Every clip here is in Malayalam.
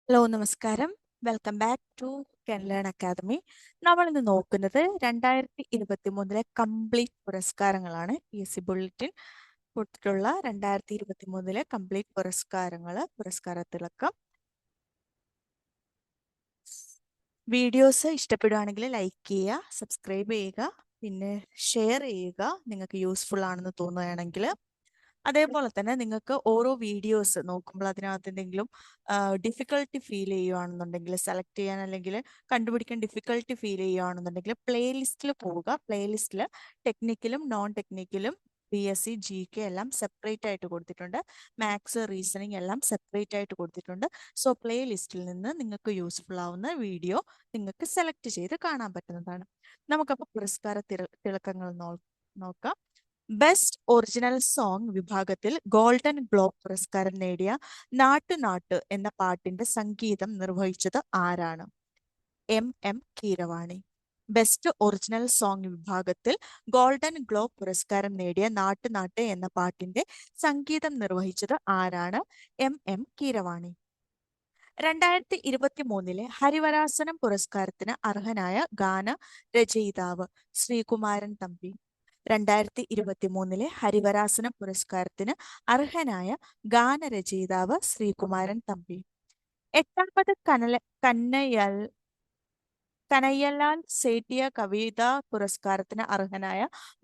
ഹലോ നമസ്കാരം. Welcome back to Ken Learn academy. നമ്മൾ ഇന്ന് നോക്കുന്നത് 2023 കംപ്ലീറ്റ് പുരസ്കാരങ്ങളാണ്. PSC ബുള്ളറ്റിൻ കൊടുത്തിട്ടുള്ള 2023 കംപ്ലീറ്റ് പുരസ്കാര തിളക്കം. വീഡിയോസ് ഇഷ്ടപ്പെടുകയാണെങ്കിൽ ലൈക്ക് ചെയ്യുക, സബ്സ്ക്രൈബ് ചെയ്യുക, പിന്നെ ഷെയർ ചെയ്യുക നിങ്ങൾക്ക് യൂസ്ഫുൾ ആണെന്ന് തോന്നുകയാണെങ്കിൽ. അതേപോലെ തന്നെ നിങ്ങൾക്ക് ഓരോ വീഡിയോസ് നോക്കുമ്പോൾ അതിനകത്ത് എന്തെങ്കിലും ഡിഫിക്കൽട്ടി ഫീൽ ചെയ്യുകയാണെന്നുണ്ടെങ്കിൽ, സെലക്ട് ചെയ്യാൻ അല്ലെങ്കിൽ കണ്ടുപിടിക്കാൻ ഡിഫിക്കൽട്ടി ഫീൽ ചെയ്യുകയാണെന്നുണ്ടെങ്കിൽ പ്ലേലിസ്റ്റിൽ പോവുക. പ്ലേലിസ്റ്റിൽ ടെക്നിക്കലും നോൺ ടെക്നിക്കലും PSC GK എല്ലാം സെപ്പറേറ്റ് ആയിട്ട് കൊടുത്തിട്ടുണ്ട്. മാത്സ്, റീസണിങ് എല്ലാം സെപ്പറേറ്റ് ആയിട്ട് കൊടുത്തിട്ടുണ്ട്. സോ പ്ലേലിസ്റ്റിൽ നിന്ന് നിങ്ങൾക്ക് യൂസ്ഫുൾ ആവുന്ന വീഡിയോ നിങ്ങൾക്ക് സെലക്ട് ചെയ്ത് കാണാൻ പറ്റുന്നതാണ്. നമുക്കപ്പോൾ പുരസ്കാര തിളക്കങ്ങൾ നോക്കാം. ബെസ്റ്റ് ഒറിജിനൽ സോങ് വിഭാഗത്തിൽ ഗോൾഡൻ ഗ്ലോബ് പുരസ്കാരം നേടിയ നാട്ടു നാട്ട് എന്ന പാട്ടിന്റെ സംഗീതം നിർവഹിച്ചത് ആരാണ്? MM Keeravani. Best original song വിഭാഗത്തിൽ ഗോൾഡൻ ഗ്ലോബ് പുരസ്കാരം നേടിയ നാട്ടു നാട്ട് എന്ന പാട്ടിന്റെ സംഗീതം നിർവഹിച്ചത് ആരാണ്? MM കീരവാണി. 2023 ഹരിവരാസനം പുരസ്കാരത്തിന് അർഹനായ ഗാന രചയിതാവ് ശ്രീകുമാരൻ തമ്പി. 2023 ഹരിവരാസനം പുരസ്കാരത്തിന് അർഹനായ ഗാനരചയിതാവ് ശ്രീകുമാരൻ തമ്പി. 8ാമത് കനയ്യലാൽ സേഠിയ കവിതാ പുരസ്കാരത്തിന് അർഹനായ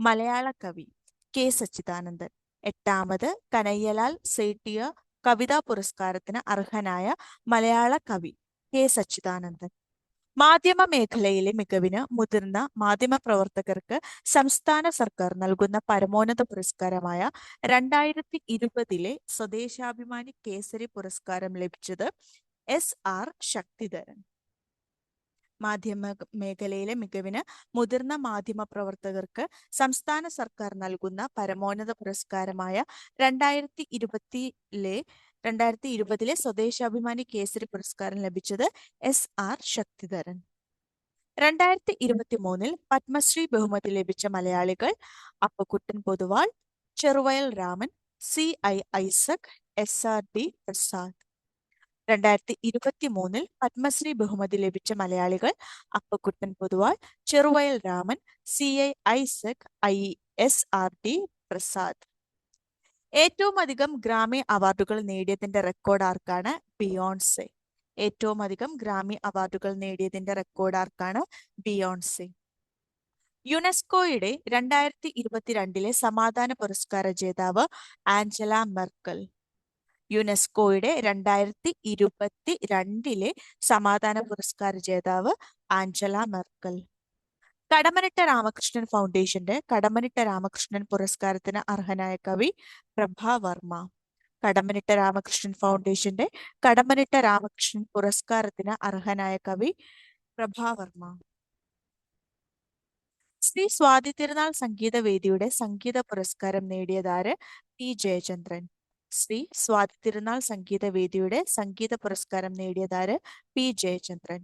മലയാള കവി K സച്ചിദാനന്ദൻ. 8ാമത് കനയ്യലാൽ സേഠിയ കവിതാ പുരസ്കാരത്തിന് അർഹനായ മലയാള കവി K സച്ചിദാനന്ദൻ. മാധ്യമ മേഖലയിലെ മികവിന് മുതിർന്ന മാധ്യമപ്രവർത്തകർക്ക് സംസ്ഥാന സർക്കാർ നൽകുന്ന പരമോന്നത പുരസ്കാരമായ 2020 സ്വദേശാഭിമാനി കേസരി പുരസ്കാരം ലഭിച്ചത് SR ശക്തിധരൻ. മാധ്യമ മേഖലയിലെ മികവിന് മുതിർന്ന മാധ്യമപ്രവർത്തകർക്ക് സംസ്ഥാന സർക്കാർ നൽകുന്ന പരമോന്നത പുരസ്കാരമായ 2020 സ്വദേശാഭിമാനി കേസരി പുരസ്കാരം ലഭിച്ചത് SR ശക്തിധരൻ. 2023 പത്മശ്രീ ബഹുമതി ലഭിച്ച മലയാളികൾ അപ്പുക്കുട്ടൻ പൊതുവാൾ, ചെറുവയൽ രാമൻ, CI ഐസക്, SRD പ്രസാദ്. 2023 പത്മശ്രീ ബഹുമതി ലഭിച്ച മലയാളികൾ അപ്പുക്കുട്ടൻ പൊതുവാൾ, ചെറുവയൽ രാമൻ, CI ഐസക്, SRD പ്രസാദ്. ഏറ്റവും അധികം ഗ്രാമി അവാർഡുകൾ നേടിയതിന്റെ റെക്കോർഡ് ആർക്കാണ്? ബിയോൺസെ. ഏറ്റവും അധികം ഗ്രാമി അവാർഡുകൾ നേടിയതിന്റെ റെക്കോർഡ് ആർക്കാണ്? ബിയോൺസെ. യുനെസ്കോയുടെ 2022 സമാധാന പുരസ്കാര ജേതാവ് ആഞ്ചല മെർക്കൽ. യുനെസ്കോയുടെ 2022 സമാധാന പുരസ്കാര ജേതാവ് ആഞ്ചല മെർക്കൽ. കടമ്മനിട്ട രാമകൃഷ്ണൻ ഫൗണ്ടേഷന്റെ കടമ്മനിട്ട രാമകൃഷ്ണൻ പുരസ്കാരത്തിന് അർഹനായ കവി പ്രഭാവർമ്മ. കടമ്മനിട്ട രാമകൃഷ്ണൻ ഫൗണ്ടേഷന്റെ കടമ്മനിട്ട രാമകൃഷ്ണൻ പുരസ്കാരത്തിന് അർഹനായ കവി പ്രഭാവർമ്മ. ശ്രീ സ്വാതി തിരുനാൾ സംഗീതവേദിയുടെ സംഗീത പുരസ്കാരം നേടിയതാര്? P ജയചന്ദ്രൻ. ശ്രീ സ്വാതി തിരുനാൾ സംഗീതവേദിയുടെ സംഗീത പുരസ്കാരം നേടിയതാര്? P ജയചന്ദ്രൻ.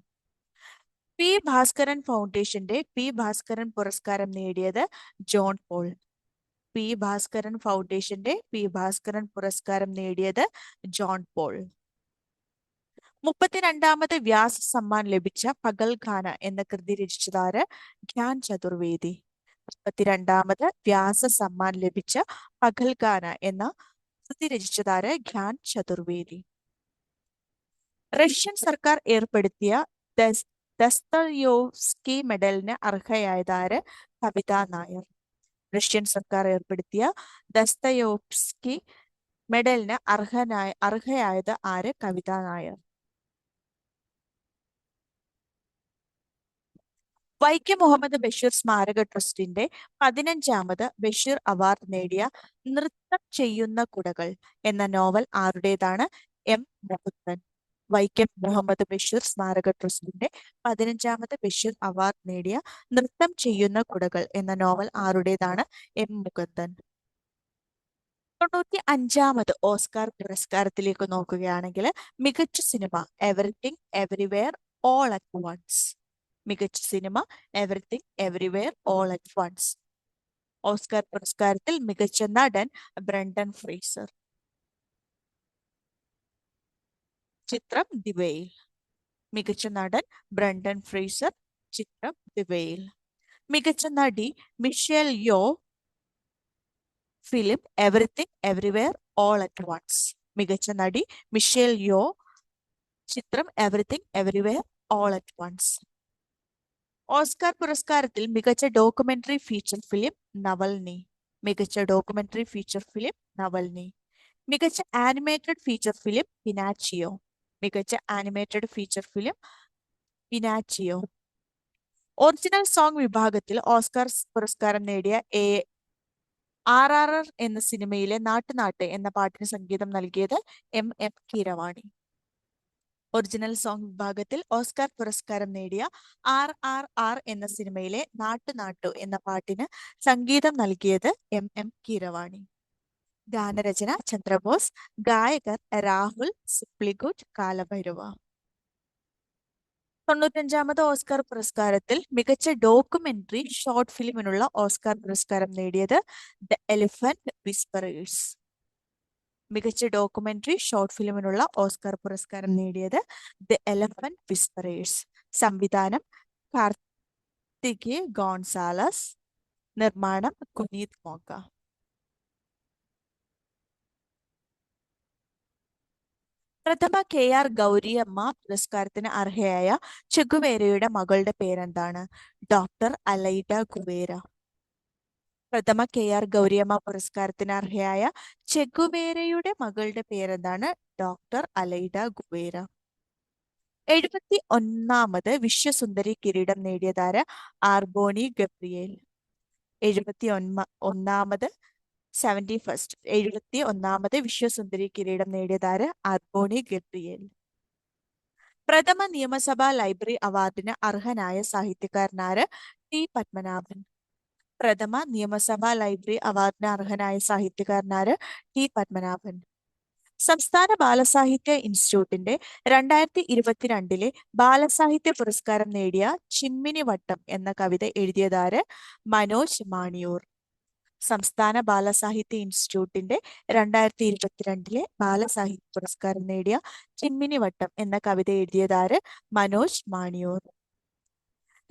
P ഭാസ്കരൻ ഫൗണ്ടേഷന്റെ P ഭാസ്കരൻ പുരസ്കാരം നേടിയത് ജോൺ പോൾ. P ഭാസ്കരൻ ഫൗണ്ടേഷന്റെ P ഭാസ്കരൻ പുരസ്കാരം നേടിയത് ജോൺ പോൾ. 32ാമത് വ്യാസ സമ്മാൻ ലഭിച്ച പകൽഖാന എന്ന കൃതി രചിച്ചതാര്? ധ്യാൻ ചതുർവേദി. 32ാമത് വ്യാസ സമ്മാൻ ലഭിച്ച പകൽഖാന എന്ന കൃതി രചിച്ചതാര്? ധ്യാൻ ചതുർവേദി. റഷ്യൻ സർക്കാർ ഏർപ്പെടുത്തിയ ദസ്തയോവ്സ്കി മെഡലിന് അർഹയായതാര്? കവിത നായർ. റഷ്യൻ സർക്കാർ ഏർപ്പെടുത്തിയ ദസ്തയോവ്സ്കി മെഡലിന് അർഹയായത് ആര്? കവിത നായർ. വൈക്കം മുഹമ്മദ് ബഷീർ സ്മാരക ട്രസ്റ്റിന്റെ 15ാമത് ബഷീർ അവാർഡ് നേടിയ നൃത്തം ചെയ്യുന്ന കുടകൾ എന്ന നോവൽ ആരുടേതാണ്? M മുകുന്ദൻ. വൈക്കം മുഹമ്മദ് ബഷീർ സ്മാരക ട്രസ്റ്റിന്റെ 15ാമത് ബഷീർ അവാർഡ് നേടിയ നൃത്തം ചെയ്യുന്ന കുടകൾ എന്ന നോവൽ ആരുടേതാണ്? M മുകുന്ദൻ. 95ാമത് ഓസ്കാർ പുരസ്കാരത്തിലേക്ക് നോക്കുകയാണെങ്കിൽ മികച്ച cinema everything everywhere all at once. മികച്ച cinema everything everywhere all at once. Oscar പുരസ്കാരത്തിൽ മികച്ച നടൻ ബ്രണ്ടൻ ഫ്രേസർ. ചിത്രം ദി വെയിൽ. മികച്ച നടൻ ബ്രണ്ടൻ ഫ്രേസർ, ചിത്രം ദി വെയിൽ. മികച്ച നടി Michelle Yeoh, film everything everywhere all at once. മികച്ച നടി മിഷേൽ യോ, ചിത്രം everything everywhere all at once. Oscar പുരസ്കാരത്തിൽ മികച്ച ഡോക്യുമെന്ററി ഫീച്ചർ ഫിലിം നവൽനി. മികച്ച ഡോക്യുമെന്ററി ഫീച്ചർ ഫിലിം നവൽനി. മികച്ച ആനിമേറ്റഡ് ഫീച്ചർ ഫിലിം പിനാച്ചിയോ. മികച്ച animated feature film Pinocchio. Original song വിഭാഗത്തിൽ ഓസ്കാർ പുരസ്കാരം നേടിയ RRR എന്ന സിനിമയിലെ നാട്ട് എന്ന പാട്ടിന് സംഗീതം നൽകിയത് MM കീരവാണി. ഒറിജിനൽ സോങ് വിഭാഗത്തിൽ ഓസ്കാർ പുരസ്കാരം നേടിയ RRR എന്ന സിനിമയിലെ നാട്ടു എന്ന പാട്ടിന് സംഗീതം നൽകിയത് MM കീരവാണി. ഗാനരചന ചന്ദ്രബോസ്, ഗായകർ രാഹുൽ സിപ്ലിഗുഡ്, കാലഭൈരവ. 95ാമത് ഓസ്കാർ പുരസ്കാരത്തിൽ മികച്ച ഡോക്യുമെന്ററി ഷോർട്ട് ഫിലിമിനുള്ള ഓസ്കാർ പുരസ്കാരം നേടിയത് ദ എലിഫന്റ് വിസ്പറേഴ്സ്. മികച്ച ഡോക്യുമെന്ററി ഷോർട്ട് ഫിലിമിനുള്ള ഓസ്കാർ പുരസ്കാരം നേടിയത് ദ എലിഫന്റ് വിസ്പറേഴ്സ്. സംവിധാനം കാർത്തിക് ഗോൺസാലസ്, നിർമ്മാണം കുനീത് മോക്ക. പ്രഥമ KR ഗൗരിയമ്മ പുരസ്കാരത്തിന് അർഹയായ ചെഗുവേരയുടെ മകളുടെ പേരെന്താണ്? Doctor Aleida Guevara. പ്രഥമ KR ഗൗരിയമ്മ പുരസ്കാരത്തിന് അർഹയായ ചെഗുവേരയുടെ മകളുടെ പേരെന്താണ്? Doctor Aleida Guevara. 71ാമത് വിശ്വസുന്ദരി കിരീടം നേടിയതാര്? ആർബോണി ഗബ്രിയേൽ. 71ാമത് വിശ്വസുന്ദരി കിരീടം നേടിയതാര്? ആർബോണി ഗബ്രിയേൽ. പ്രഥമ നിയമസഭാ ലൈബ്രറി അവാർഡിന് അർഹനായ സാഹിത്യകാരനാര്? ടി പത്മനാഭൻ. പ്രഥമ നിയമസഭാ ലൈബ്രറി അവാർഡിന് അർഹനായ സാഹിത്യകാരനാര്? ടി പത്മനാഭൻ. സംസ്ഥാന ബാലസാഹിത്യ ഇൻസ്റ്റിറ്റ്യൂട്ടിന്റെ 2022 ബാലസാഹിത്യ പുരസ്കാരം നേടിയ ചിമ്മിനി വട്ടം എന്ന കവിത എഴുതിയതാര്? മനോജ് മാണിയൂർ. സംസ്ഥാന ബാലസാഹിത്യ ഇൻസ്റ്റിറ്റ്യൂട്ടിന്റെ 2022 ബാലസാഹിത്യ പുരസ്കാരം നേടിയ ചിമ്മിനി വട്ടം എന്ന കവിത എഴുതിയതാര്? മനോജ് മാണിയൂർ.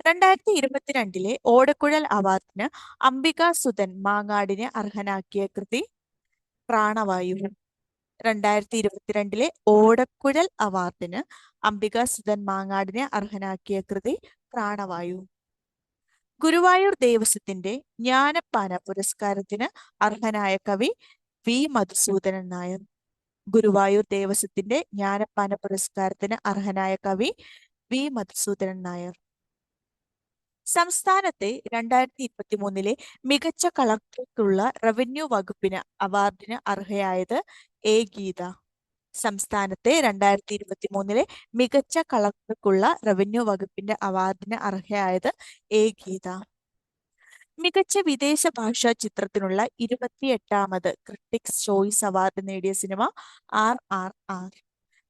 2022 ഓടക്കുഴൽ അവാർഡിന് അംബിക സുധൻ മാങ്ങാടിനെ അർഹനാക്കിയ കൃതി പ്രാണവായു. 2022 ഓടക്കുഴൽ അവാർഡിന് അംബിക സുധൻ മാങ്ങാടിനെ അർഹനാക്കിയ കൃതി പ്രാണവായു. ഗുരുവായൂർ ദേവസ്വത്തിന്റെ ജ്ഞാനപ്പാന പുരസ്കാരത്തിന് അർഹനായ കവി വി മധുസൂദനൻ നായർ. ഗുരുവായൂർ ദേവസ്വത്തിന്റെ ജ്ഞാനപ്പാന പുരസ്കാരത്തിന് അർഹനായ കവി വി മധുസൂദനൻ നായർ. സംസ്ഥാനത്തെ 2023 മികച്ച കളക്ടർക്കുള്ള റവന്യൂ വകുപ്പിന് അവാർഡിന് അർഹയായത് എ ഗീത. സംസ്ഥാനത്തെ 2023 മികച്ച കളക്ടർക്കുള്ള റവന്യൂ വകുപ്പിന്റെ അവാർഡിന് അർഹയായത് എ ഗീത. മികച്ച വിദേശ ഭാഷാ ചിത്രത്തിനുള്ള 28ാമത് ക്രിട്ടിക്സ് ചോയ്സ് അവാർഡ് നേടിയ സിനിമ RRR.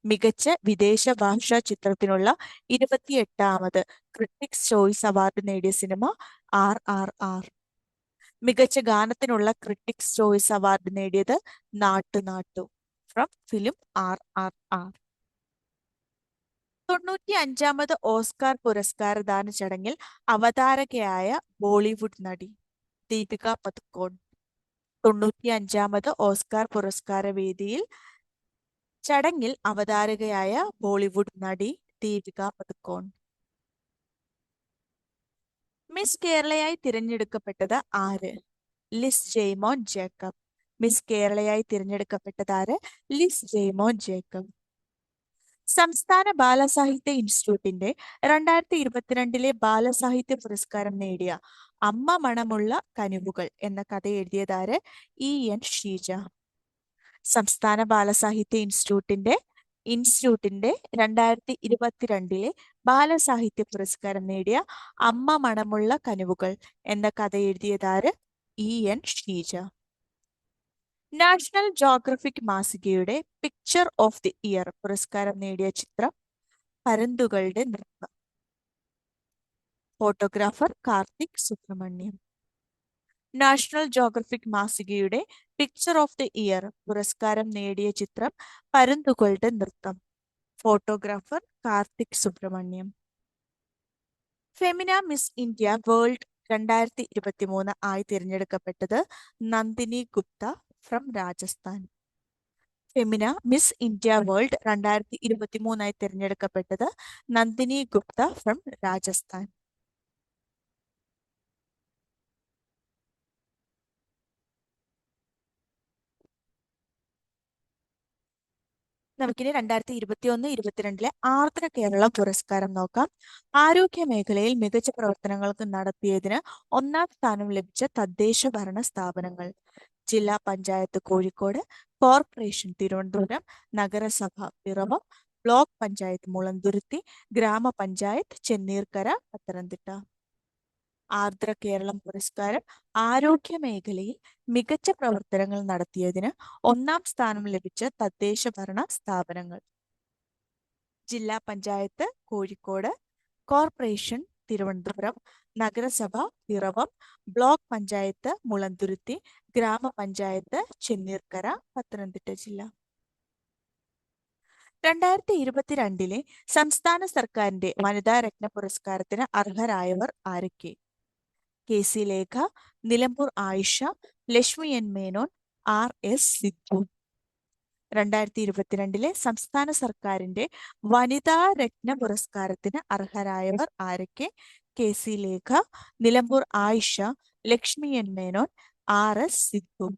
മികച്ച വിദേശ ഭാഷാ ചിത്രത്തിനുള്ള 28ാമത് ക്രിട്ടിക്സ് ചോയ്സ് അവാർഡ് നേടിയ സിനിമ RRR. മികച്ച ഗാനത്തിനുള്ള ക്രിട്ടിക്സ് ചോയ്സ് അവാർഡ് നേടിയത് നാട്ടു ഫ്രം ഫിലിം RRR. 95ാമത് ഓസ്കാർ പുരസ്കാരദാന ചടങ്ങിൽ അവതാരകയായ ബോളിവുഡ് നടി ദീപിക പദുക്കോൺ. 95ാമത് ഓസ്കാർ പുരസ്കാര വേദിയിൽ ചടങ്ങിൽ അവതാരകയായ ബോളിവുഡ് നടി ദീപിക പദുക്കോൺ. മിസ് കേരളയായി തിരഞ്ഞെടുക്കപ്പെട്ടത് ആര്? Liz Jaimon Jacob. മിസ് കേരളയായി തിരഞ്ഞെടുക്കപ്പെട്ടത് ആര്? Liz Jaimon Jacob. സംസ്ഥാന ബാലസാഹിത്യ ഇൻസ്റ്റിറ്റ്യൂട്ടിന്റെ 2022 ബാലസാഹിത്യ പുരസ്കാരം നേടിയ അമ്മ മണമുള്ള കനിവുകൾ എന്ന കഥ എഴുതിയതാര്? EN ഷീജ. സംസ്ഥാന ബാലസാഹിത്യ ഇൻസ്റ്റിറ്റ്യൂട്ടിന്റെ 2022 ബാലസാഹിത്യ പുരസ്കാരം നേടിയ അമ്മ മണമുള്ള കനിവുകൾ എന്ന കഥ എഴുതിയതാര്? EN ഷീജ. നാഷണൽ ജോഗ്രഫിക് മാസികയുടെ പിക്ചർ ഓഫ് ദി ഇയർ പുരസ്കാരം നേടിയ ചിത്രം പരുന്തുകളുടെ നൃത്തം. Photographer Karthik Subramaniam. National Geographic മാസികയുടെ പിക്ചർ ഓഫ് ദി ഇയർ പുരസ്കാരം നേടിയ ചിത്രം പരുന്തുകളുടെ നൃത്തം. Photographer Karthik Subramaniam. Femina Miss India World 2023 ആയി തിരഞ്ഞെടുക്കപ്പെട്ടത് Nandini Gupta from Rajasthan. Femina Miss India World 2023 തിരഞ്ഞെടുക്കപ്പെട്ടത് നന്ദിനി ഗുപ്ത ഫ്രം രാജസ്ഥാൻ. നമുക്കിനി 2021-22 ആർദ്ര കേരള പുരസ്കാരം നോക്കാം. ആരോഗ്യ മേഖലയിൽ മികച്ച പ്രവർത്തനങ്ങൾക്ക് നടത്തിയതിന് 1ാം സ്ഥാനം ലഭിച്ച തദ്ദേശ ഭരണ സ്ഥാപനങ്ങൾ: ജില്ലാ പഞ്ചായത്ത് കോഴിക്കോട്, കോർപ്പറേഷൻ തിരുവനന്തപുരം, നഗരസഭ പിറവം, ബ്ലോക്ക് പഞ്ചായത്ത് മുളന്തുരുത്തി, ഗ്രാമപഞ്ചായത്ത് ചെന്നീർക്കര, പത്തനംതിട്ട. ആർദ്ര കേരളം പുരസ്കാരം ആരോഗ്യ മേഖലയിൽ മികച്ച പ്രവർത്തനങ്ങൾ നടത്തിയതിന് 1ാം സ്ഥാനം ലഭിച്ച തദ്ദേശ ഭരണ സ്ഥാപനങ്ങൾ: ജില്ലാ പഞ്ചായത്ത് കോഴിക്കോട്, കോർപ്പറേഷൻ തിരുവനന്തപുരം, നഗരസഭ പിറവം, ബ്ലോക്ക് പഞ്ചായത്ത് മുളന്തുരുത്തി, ഗ്രാമപഞ്ചായത്ത് ചെന്നീർക്കര, പത്തനംതിട്ട ജില്ല. 2022 സംസ്ഥാന സർക്കാരിന്റെ വനിതാ രത്ന പുരസ്കാരത്തിന് അർഹരായവർ ആരൊക്കെ? KC Lekha, Nilambur Ayisha, Lakshmi N Menon, RS Sidhu. 2022 സംസ്ഥാന സർക്കാരിന്റെ വനിതാ രത്ന പുരസ്കാരത്തിന് അർഹരായവർ ആരൊക്കെ? KC Lekha, Nilambur Ayisha, Lakshmi N Menon, RS Sidhu.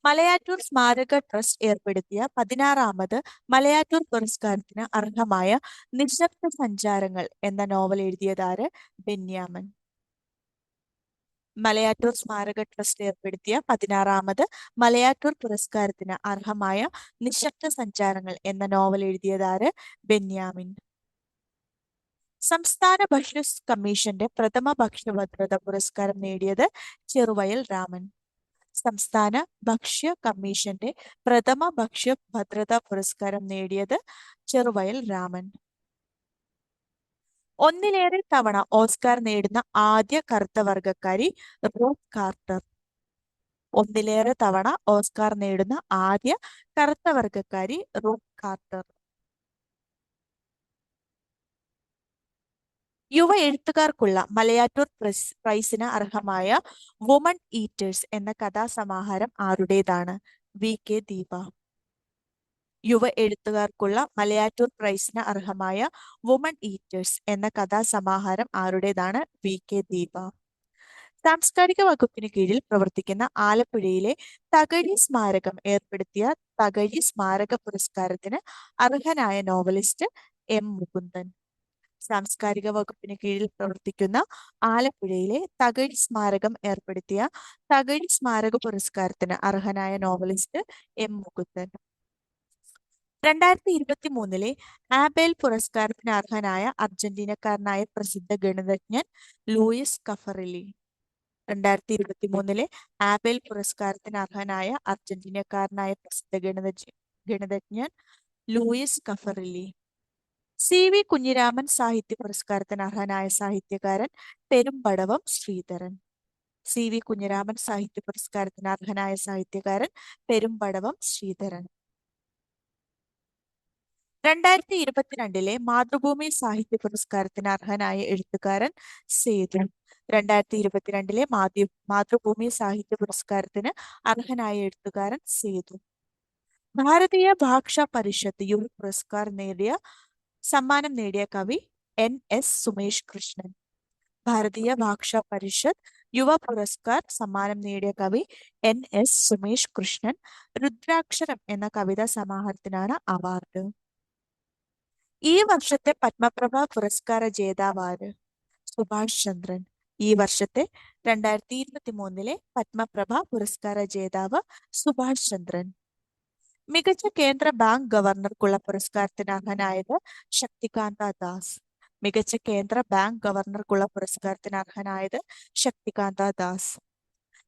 Malayattoor സ്മാരക ട്രസ്റ്റ് ഏർപ്പെടുത്തിയ 16ാമത് മലയാറ്റൂർ പുരസ്കാരത്തിന് അർഹമായ നിശബ്ദ സഞ്ചാരങ്ങൾ എന്ന നോവൽ എഴുതിയതാര്? ബെന്യാമൻ. മലയാറ്റൂർ സ്മാരക ട്രസ്റ്റ് ഏർപ്പെടുത്തിയ 16ാമത് മലയാറ്റൂർ പുരസ്കാരത്തിന് അർഹമായ നിശബ്ദ സഞ്ചാരങ്ങൾ എന്ന നോവൽ എഴുതിയതാര്? ബെന്യാമിൻ. സംസ്ഥാന ഭക്ഷ്യ കമ്മീഷന്റെ പ്രഥമ ഭക്ഷ്യഭദ്രത പുരസ്കാരം നേടിയത് ചെറുവയൽ രാമൻ. സംസ്ഥാന ഭക്ഷ്യ കമ്മീഷന്റെ പ്രഥമ ഭക്ഷ്യ ഭദ്രതാ പുരസ്കാരം നേടിയത് ചെറുവയൽ രാമൻ. ഒന്നിലേറെ തവണ ഓസ്കാർ നേടുന്ന ആദ്യ കറുത്ത വർഗക്കാരി റൂത്ത് കാർട്ടർ. ഒന്നിലേറെ തവണ ഓസ്കാർ നേടുന്ന ആദ്യ കറുത്ത വർഗക്കാരി റൂത്ത് കാർട്ടർ. യുവ എഴുത്തുകാർക്കുള്ള മലയാറ്റൂർ പ്രൈസിന് അർഹമായ വുമൺ ഈറ്റേഴ്സ് എന്ന കഥാസമാഹാരം ആരുടേതാണ്? VK ദീപ. യുവ എഴുത്തുകാർക്കുള്ള മലയാറ്റൂർ പ്രൈസിന് അർഹമായ വുമൺ ഈറ്റേഴ്സ് എന്ന കഥാസമാഹാരം ആരുടേതാണ്? VK ദീപ. സാംസ്കാരിക വകുപ്പിന് കീഴിൽ പ്രവർത്തിക്കുന്ന ആലപ്പുഴയിലെ തകഴി സ്മാരകം ഏർപ്പെടുത്തിയ തകഴി സ്മാരക പുരസ്കാരത്തിന് അർഹനായ നോവലിസ്റ്റ് M മുകുന്ദൻ. സാംസ്കാരിക വകുപ്പിന് കീഴിൽ പ്രവർത്തിക്കുന്ന ആലപ്പുഴയിലെ തകഴി സ്മാരകം ഏർപ്പെടുത്തിയ തകഴി സ്മാരക പുരസ്കാരത്തിന് അർഹനായ നോവലിസ്റ്റ് M മുകുന്ദൻ. 2023 ആബേൽ പുരസ്കാരത്തിന് അർഹനായ അർജന്റീനക്കാരനായ പ്രസിദ്ധ ഗണിതജ്ഞൻ ലൂയിസ് കഫറിലി. 2023 ആബേൽ പുരസ്കാരത്തിന് അർഹനായ അർജന്റീനക്കാരനായ പ്രസിദ്ധ ഗണിതജ്ഞൻ ലൂയിസ് കഫറിലി. CV കുഞ്ഞിരാമൻ സാഹിത്യ പുരസ്കാരത്തിന് അർഹനായ സാഹിത്യകാരൻ പെരുമ്പടവം ശ്രീധരൻ. CV കുഞ്ഞിരാമൻ സാഹിത്യ പുരസ്കാരത്തിന് അർഹനായ സാഹിത്യകാരൻ പെരുമ്പടവം ശ്രീധരൻ. 2022 മാതൃഭൂമി സാഹിത്യ പുരസ്കാരത്തിന് അർഹനായ എഴുത്തുകാരൻ സേതു. 2022 മാതൃഭൂമി സാഹിത്യ പുരസ്കാരത്തിന് അർഹനായ എഴുത്തുകാരൻ സേതു. ഭാരതീയ ഭാഷാ പരിഷത്ത് യുവ പുരസ്കാർ സമ്മാനം നേടിയ കവി NS സുമേഷ് കൃഷ്ണൻ. ഭാരതീയ ഭാഷാ പരിഷത്ത് യുവ പുരസ്കാർ സമ്മാനം നേടിയ കവി NS സുമേഷ് കൃഷ്ണൻ. രുദ്രാക്ഷരം എന്ന കവിതാ സമാഹാരത്തിനാണ് അവാർഡ്. ഈ വർഷത്തെ പത്മപ്രഭ പുരസ്കാര ജേതാവ് സുഭാഷ് ചന്ദ്രൻ. ഈ വർഷത്തെ 2023 പത്മപ്രഭ പുരസ്കാര ജേതാവ് സുഭാഷ് ചന്ദ്രൻ. മികച്ച കേന്ദ്ര ബാങ്ക് ഗവർണർക്കുള്ള പുരസ്കാരത്തിന് അർഹനായത് ശക്തികാന്ത ദാസ്. മികച്ച കേന്ദ്ര ബാങ്ക് ഗവർണർക്കുള്ള പുരസ്കാരത്തിന് അർഹനായത് ശക്തികാന്ത ദാസ്.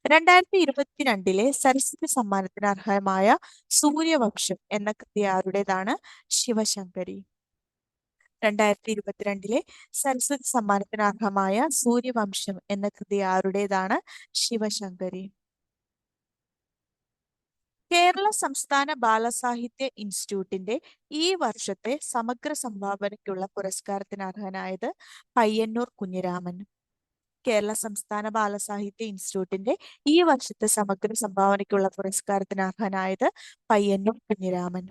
2022 സരസ്വതി സമ്മാനത്തിന് അർഹമായ സൂര്യവംശം എന്ന കൃതി ആരുടേതാണ്? ശിവശങ്കരി. 2022 സരസ്വതി സമ്മാനത്തിന് അർഹമായ സൂര്യവംശം എന്ന കൃതി ആരുടേതാണ്? ശിവശങ്കരി. കേരള സംസ്ഥാന ബാലസാഹിത്യ ഇൻസ്റ്റിറ്റ്യൂട്ടിന്റെ ഈ വർഷത്തെ സമഗ്ര സംഭാവനയ്ക്കുള്ള പുരസ്കാരത്തിന് അർഹനായത് പയ്യന്നൂർ കുഞ്ഞിരാമൻ. കേരള സംസ്ഥാന ബാലസാഹിത്യ ഇൻസ്റ്റിറ്റ്യൂട്ടിന്റെ ഈ വർഷത്തെ സമഗ്ര സംഭാവനയ്ക്കുള്ള പുരസ്കാരത്തിന് അർഹനായത് പയ്യന്നൂർ കുഞ്ഞിരാമൻ.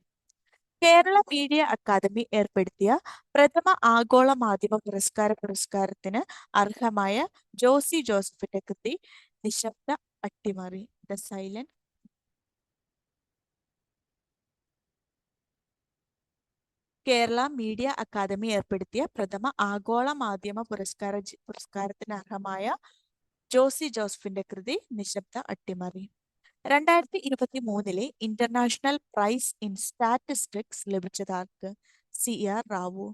കേരള മീഡിയ അക്കാദമി ഏർപ്പെടുത്തിയ പ്രഥമ ആഗോള മാധ്യമ പുരസ്കാരത്തിന് അർഹമായ ജോസി ജോസഫിന്റെ കൃതി നിശബ്ദ അട്ടിമറി, the silent. Kerala media academy ഏർപ്പെടുത്തിയ പ്രഥമ ആഗോള മാധ്യമ പുരസ്കാരത്തിന് അർഹമായ ജോസി ജോസഫിന്റെ കൃതി നിശബ്ദ അട്ടിമറി. 2023 ഇന്റർനാഷണൽ പ്രൈസ് ഇൻ സ്റ്റാറ്റിസ്റ്റിക്സ് ലഭിച്ചതാർക്ക്? CR Rao.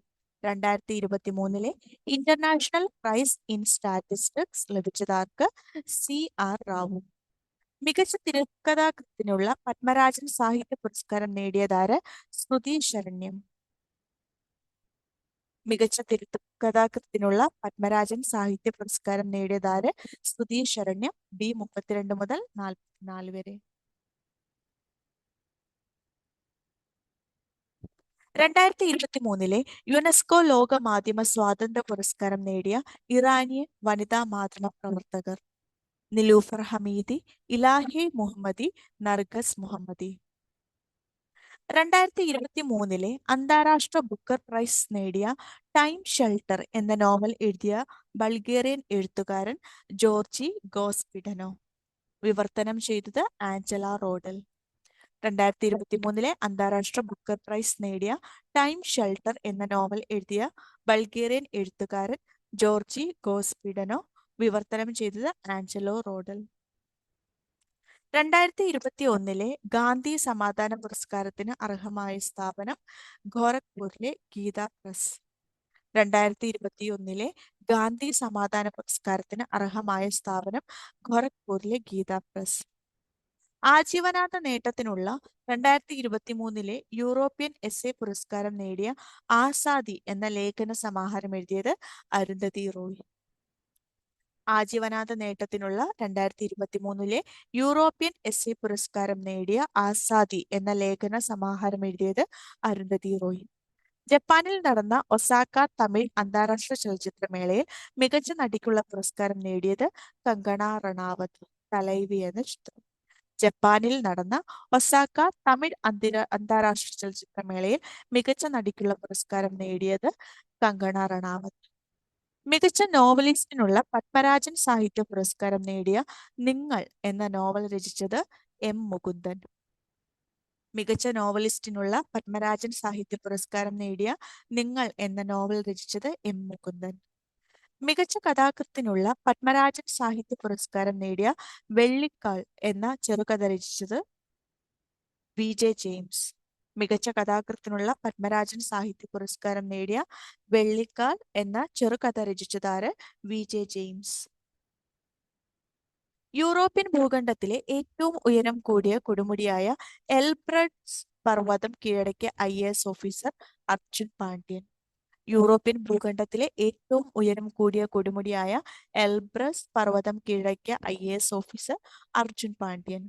2023 international prize in statistics ലഭിച്ചതാർക്ക്? CR റാവു. മികച്ച തിരക്കഥാകൃത്തിനുള്ള പത്മരാജൻ സാഹിത്യ പുരസ്കാരം നേടിയതാര്? സ്മൃതി ശരണ്യം. മികച്ച തിരക്കഥാകൃത്തിനുള്ള പത്മരാജൻ സാഹിത്യ പുരസ്കാരം നേടിയതാര്? സ്മൃതി ശരണ്യം. B32 മുതൽ 44 വരെ. 2023 യുനെസ്കോ ലോക മാധ്യമ സ്വാതന്ത്ര്യ പുരസ്കാരം നേടിയ ഇറാനിയൻ വനിതാ മാധ്യമ പ്രവർത്തകർ: നിലൂഫർ ഹമീദി, ഇലാഹി മുഹമ്മദി, നർഗസ് മുഹമ്മദി. 2023 അന്താരാഷ്ട്ര ബുക്കർ പ്രൈസ് നേടിയ ടൈം ഷെൽട്ടർ എന്ന നോവൽ എഴുതിയ ബൾഗേറിയൻ എഴുത്തുകാരൻ ജോർജി ഗോസ്പിഡനോ. വിവർത്തനം ചെയ്തത് ആഞ്ചല റോഡൽ. 2023 അന്താരാഷ്ട്ര ബുക്കർ പ്രൈസ് നേടിയ ടൈം ഷെൽട്ടർ എന്ന നോവൽ എഴുതിയ ബൾഗേറിയൻ എഴുത്തുകാരൻ ജോർജി ഗോസ്പിഡനോ. വിവർത്തനം ചെയ്തത് ആഞ്ചലോ റോഡൽ. 2021 ഗാന്ധി സമാധാന പുരസ്കാരത്തിന് അർഹമായ സ്ഥാപനം ഗോരഖ്പൂരിലെ ഗീത പ്രസ്. 2021 ഗാന്ധി സമാധാന പുരസ്കാരത്തിന് അർഹമായ സ്ഥാപനം ഗോരഖ്പൂരിലെ ഗീത പ്രസ്. ആജീവനാന്ത നേട്ടത്തിനുള്ള 2023 യൂറോപ്യൻ എസ്സേ പുരസ്കാരം നേടിയ ആസാദി എന്ന ലേഖന സമാഹാരം എഴുതിയത് അരുന്ധതി റോയ്. ആജീവനാന്ത നേട്ടത്തിനുള്ള 2023 യൂറോപ്യൻ എസ്സേ പുരസ്കാരം നേടിയ ആസാദി എന്ന ലേഖന സമാഹാരം എഴുതിയത് അരുന്ധതി റോയ്. ജപ്പാനിൽ നടന്ന ഒസാക്ക തമിഴ് അന്താരാഷ്ട്ര ചലച്ചിത്രമേളയിൽ മികച്ച നടിക്കുള്ള പുരസ്കാരം നേടിയത് കങ്കണ റണാവത്ത്, തലൈവി എന്ന ചിത്രം. ജപ്പാനിൽ നടന്ന ഒസാക്ക തമിഴ് അന്താരാഷ്ട്ര ചലച്ചിത്രമേളയിൽ മികച്ച നടിക്കുള്ള പുരസ്കാരം നേടിയത് കങ്കണ റണാവത്ത്. മികച്ച നോവലിസ്റ്റിനുള്ള പത്മരാജൻ സാഹിത്യ പുരസ്കാരം നേടിയ നിങ്ങൾ എന്ന നോവൽ രചിച്ചത് M. മുകുന്ദൻ. മികച്ച നോവലിസ്റ്റിനുള്ള പത്മരാജൻ സാഹിത്യ പുരസ്കാരം നേടിയ നിങ്ങൾ എന്ന നോവൽ രചിച്ചത് M. മുകുന്ദൻ. മികച്ച കഥാകൃത്തിനുള്ള പത്മരാജൻ സാഹിത്യ പുരസ്കാരം നേടിയ വെള്ളിക്കാൾ എന്ന ചെറുകഥ രചിച്ചത് VJ ജെയിംസ്. മികച്ച കഥാകൃത്തിനുള്ള പത്മരാജൻ സാഹിത്യ പുരസ്കാരം നേടിയ വെള്ളിക്കാൽ എന്ന ചെറുകഥ രചിച്ചതാര്? VJ James. യൂറോപ്യൻ ഭൂഖണ്ഡത്തിലെ ഏറ്റവും ഉയരം കൂടിയ കൊടുമുടിയായ എൽബ്രസ് പർവ്വതം കീഴടക്കിയ IAS officer Arjun Pandian. European ഭൂഖണ്ഡത്തിലെ ഏറ്റവും ഉയരം കൂടിയ കൊടുമുടിയായ എൽബ്രസ് പർവ്വതം കീഴടക്കിയ IAS officer Arjun Pandian.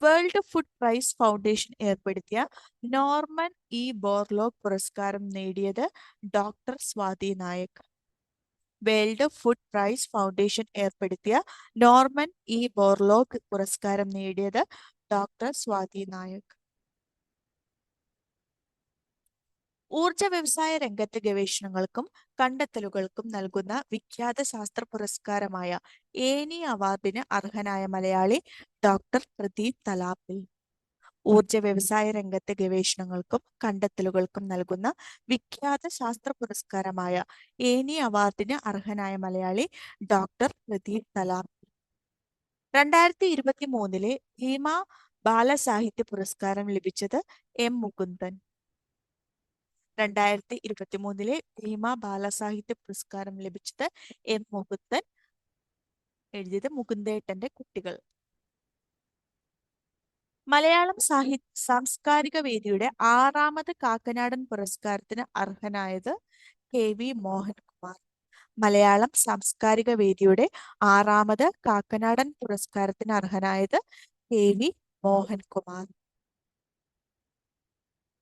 World food prize foundation ഏർപ്പെടുത്തിയ നോർമൻ ഇ ബോർലോഗ് പുരസ്കാരം നേടിയത് doctor Swati Nayak. World food prize foundation ഏർപ്പെടുത്തിയ നോർമൻ ഇ ബോർലോഗ് പുരസ്കാരം നേടിയത് ഡോക്ടർ സ്വാതി നായക്. ഊർജ വ്യവസായ രംഗത്തെ ഗവേഷണങ്ങൾക്കും കണ്ടെത്തലുകൾക്കും നൽകുന്ന വിഖ്യാത ശാസ്ത്ര പുരസ്കാരമായ ഏനി അവാർഡിന് അർഹനായ മലയാളി ഡോക്ടർ പ്രദീപ് തലാപ്പിൽ. ഊർജ വ്യവസായ രംഗത്തെ ഗവേഷണങ്ങൾക്കും കണ്ടെത്തലുകൾക്കും നൽകുന്ന വിഖ്യാത ശാസ്ത്ര പുരസ്കാരമായ ഏനി അവാർഡിന് അർഹനായ മലയാളി ഡോക്ടർ പ്രദീപ് തലാപ്പിൽ. 2023 ഭീമ ബാലസാഹിത്യ പുരസ്കാരം ലഭിച്ചത് M. മുകുന്ദൻ. 2023 ഭീമ ബാലസാഹിത്യ പുരസ്കാരം ലഭിച്ചത് M. മുകുന്ദൻ. എഴുതിയത് മുകുന്ദേട്ടന്റെ കുട്ടികൾ. മലയാളം സാംസ്കാരിക വേദിയുടെ 6ാമത് കാക്കനാടൻ പുരസ്കാരത്തിന് അർഹനായത് KV മോഹൻകുമാർ. മലയാളം സാംസ്കാരിക വേദിയുടെ 6ാമത് കാക്കനാടൻ പുരസ്കാരത്തിന് അർഹനായത് KV മോഹൻകുമാർ.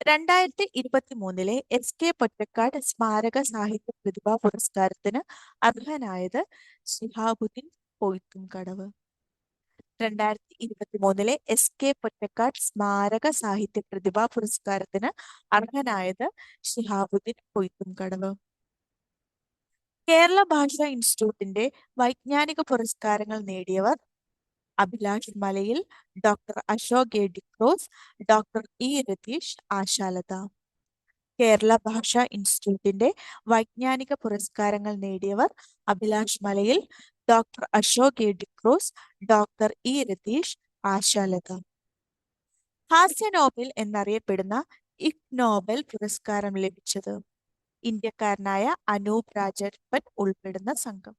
2023 SK പൊറ്റക്കാട് സ്മാരക സാഹിത്യ പ്രതിഭാ പുരസ്കാരത്തിന് അർഹനായത് ശിഹാബുദ്ദീൻ പൊയ്ത്തുംകടവ്. 2023 SK പൊറ്റക്കാട് സ്മാരക സാഹിത്യ പ്രതിഭാ പുരസ്കാരത്തിന് അർഹനായത് ശിഹാബുദ്ദീൻ പൊയ്ത്തുംകടവ്. കേരള ഭാഷാ ഇൻസ്റ്റിറ്റ്യൂട്ടിന്റെ വൈജ്ഞാനിക പുരസ്കാരങ്ങൾ നേടിയവർ: അഭിലാഷ് മലയിൽ, doctor Ashok A ഡിക്രോസ്, doctor E Ratheesh, Ashalatha. Kerala ഭാഷാ ഇൻസ്റ്റിറ്റ്യൂട്ടിന്റെ വൈജ്ഞാനിക പുരസ്കാരങ്ങൾ നേടിയവർ: അഭിലാഷ് മലയിൽ, doctor Ashok A ഡിക്രോസ്, doctor E Ratheesh, Ashalatha. ഹാസ്യ നോബൽ എന്നറിയപ്പെടുന്ന ഇഗ് നോബൽ പുരസ്കാരം ലഭിച്ചത്: ഇന്ത്യക്കാരനായ അനൂപ് രാജപ്പൻ ഉൾപ്പെടുന്ന സംഘം.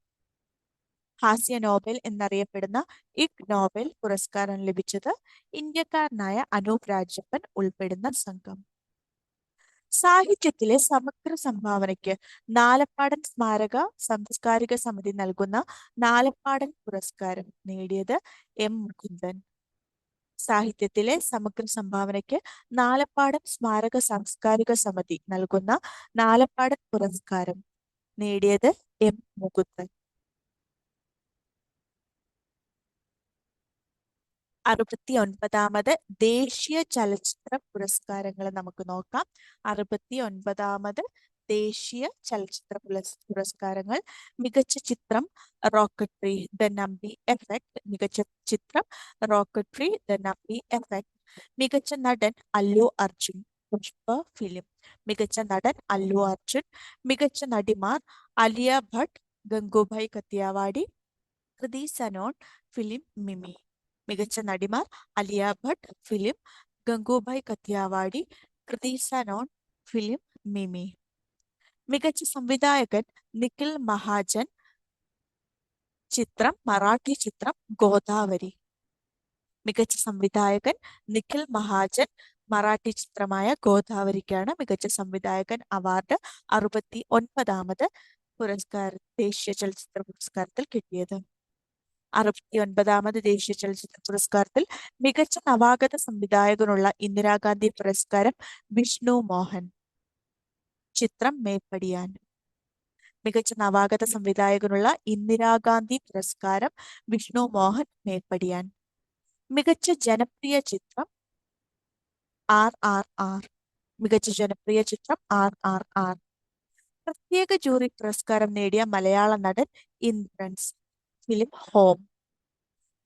ഹാസ്യ നോബൽ എന്നറിയപ്പെടുന്ന ഇഗ് നോബൽ പുരസ്കാരം ലഭിച്ചത് ഇന്ത്യക്കാരനായ അനൂപ് രാജപ്പൻ ഉൾപ്പെടുന്ന സംഘം. സാഹിത്യത്തിലെ സമഗ്ര സംഭാവനയ്ക്ക് നാലപ്പാടൻ സ്മാരക സാംസ്കാരിക സമിതി നൽകുന്ന നാലപ്പാടൻ പുരസ്കാരം നേടിയത് എം മുകുന്ദൻ. സാഹിത്യത്തിലെ സമഗ്ര സംഭാവനയ്ക്ക് നാലപ്പാടൻ സ്മാരക സാംസ്കാരിക സമിതി നൽകുന്ന നാലപ്പാടൻ പുരസ്കാരം നേടിയത് എം മുകുന്ദൻ. 69ാമത് ദേശീയ ചലച്ചിത്ര പുരസ്കാരങ്ങൾ നമുക്ക് നോക്കാം. 69ാമത് ദേശീയ ചലച്ചിത്ര പുരസ്കാരങ്ങൾ: മികച്ച ചിത്രം റോക്കട്രി ദ നമ്പി എഫക്ട്, മികച്ച ചിത്രം റോക്കട്രി ദ നമ്പി എഫക്ട്. മികച്ച നടൻ അല്ലു അർജുൻ, പുഷ്പ ഫിലിം, മികച്ച നടൻ അല്ലു അർജുൻ. മികച്ച നടിമാർ അലിയ ഭട്ട്, ഗംഗൂഭായ് കത്തിയാവാടി, കൃതി സനോൺ, ഫിലിം മിമി. മികച്ച നടിമാർ അലിയ ഭട്ട്, ഫിലിം, ഗംഗൂഭായ് കത്തിയാവാടി, കൃതി സനോൺ, ഫിലിം മിമി. മികച്ച സംവിധായകൻ നിഖിൽ മഹാജൻ, ചിത്രം മറാഠി ചിത്രം ഗോദാവരി. മികച്ച സംവിധായകൻ നിഖിൽ മഹാജൻ, മറാഠി ചിത്രമായ ഗോദാവരിക്കാണ് മികച്ച സംവിധായകൻ അവാർഡ് 69ാമത് ദേശീയ ചലച്ചിത്ര പുരസ്കാരത്തിൽ കിട്ടിയത്. 69ാമത് ദേശീയ ചലച്ചിത്ര പുരസ്കാരത്തിൽ മികച്ച നവാഗത സംവിധായകനുള്ള ഇന്ദിരാഗാന്ധി പുരസ്കാരം വിഷ്ണു മോഹൻ, ചിത്രം മേപ്പടിയാൻ. മികച്ച നവാഗത സംവിധായകനുള്ള ഇന്ദിരാഗാന്ധി പുരസ്കാരം വിഷ്ണു മോഹൻ, മേപ്പടിയാൻ. മികച്ച ജനപ്രിയ ചിത്രം RRR, മികച്ച ജനപ്രിയ ചിത്രം RRR. പ്രത്യേക ജൂറി പുരസ്കാരം നേടിയ മലയാള നടൻ ഇന്ദ്രൻസ്, ഫിലിം ഹോം.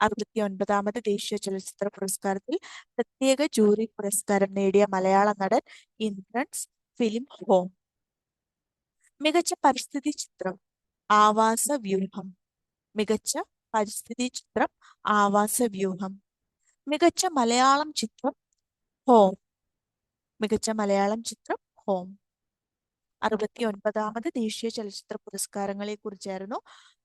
69ാമത് ദേശീയ ചലച്ചിത്ര പുരസ്കാരത്തിൽ പ്രത്യേക ജൂറി പുരസ്കാരം നേടിയ മലയാള നടൻ ഇന്ദ്രൻസ്, ഫിലിം ഹോം. മികച്ച പരിസ്ഥിതി ചിത്രം ആവാസ വ്യൂഹം, മികച്ച പരിസ്ഥിതി ചിത്രം ആവാസ വ്യൂഹം. മികച്ച മലയാളം ചിത്രം ഹോം, മികച്ച മലയാളം ചിത്രം ഹോം. 69ാമത് ദേശീയ ചലച്ചിത്ര പുരസ്കാരങ്ങളെ കുറിച്ചായിരുന്നു.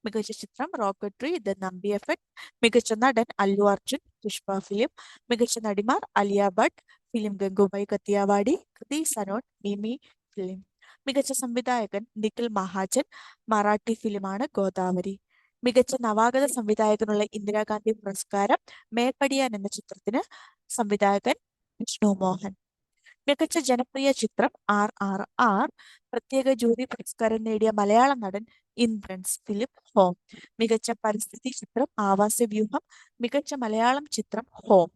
മികച്ച ചിത്രം റോക്കട്രി ദ നമ്പി എഫക്ട്, മികച്ച നടൻ അല്ലു അർജുൻ, പുഷ്പ ഫിലിം, മികച്ച നടിമാർ അലിയ ഭട്ട്, ഫിലിം ഗംഗൂഭായ് കത്തിയാവാടി, കൃതി സനോൺ, മിമി, ഫിലിം. മികച്ച സംവിധായകൻ നിഖിൽ മഹാജൻ, മറാഠി ഫിലിമാണ് ഗോദാവരി. മികച്ച നവാഗത സംവിധായകനുള്ള ഇന്ദിരാഗാന്ധി പുരസ്കാരം മേപ്പടിയാൻ എന്ന ചിത്രത്തിന് സംവിധായകൻ വിഷ്ണു മോഹൻ. മികച്ച ജനപ്രിയ ചിത്രം RRR. പ്രത്യേക ജൂറി പുരസ്കാരം നേടിയ മലയാള നടൻ ഇന്ദ്രൻസ്, ഫിലിം ഹോം. മികച്ച പരിസ്ഥിതി ചിത്രം ആവാസ വ്യൂഹം, മികച്ച മലയാളം ചിത്രം ഹോം.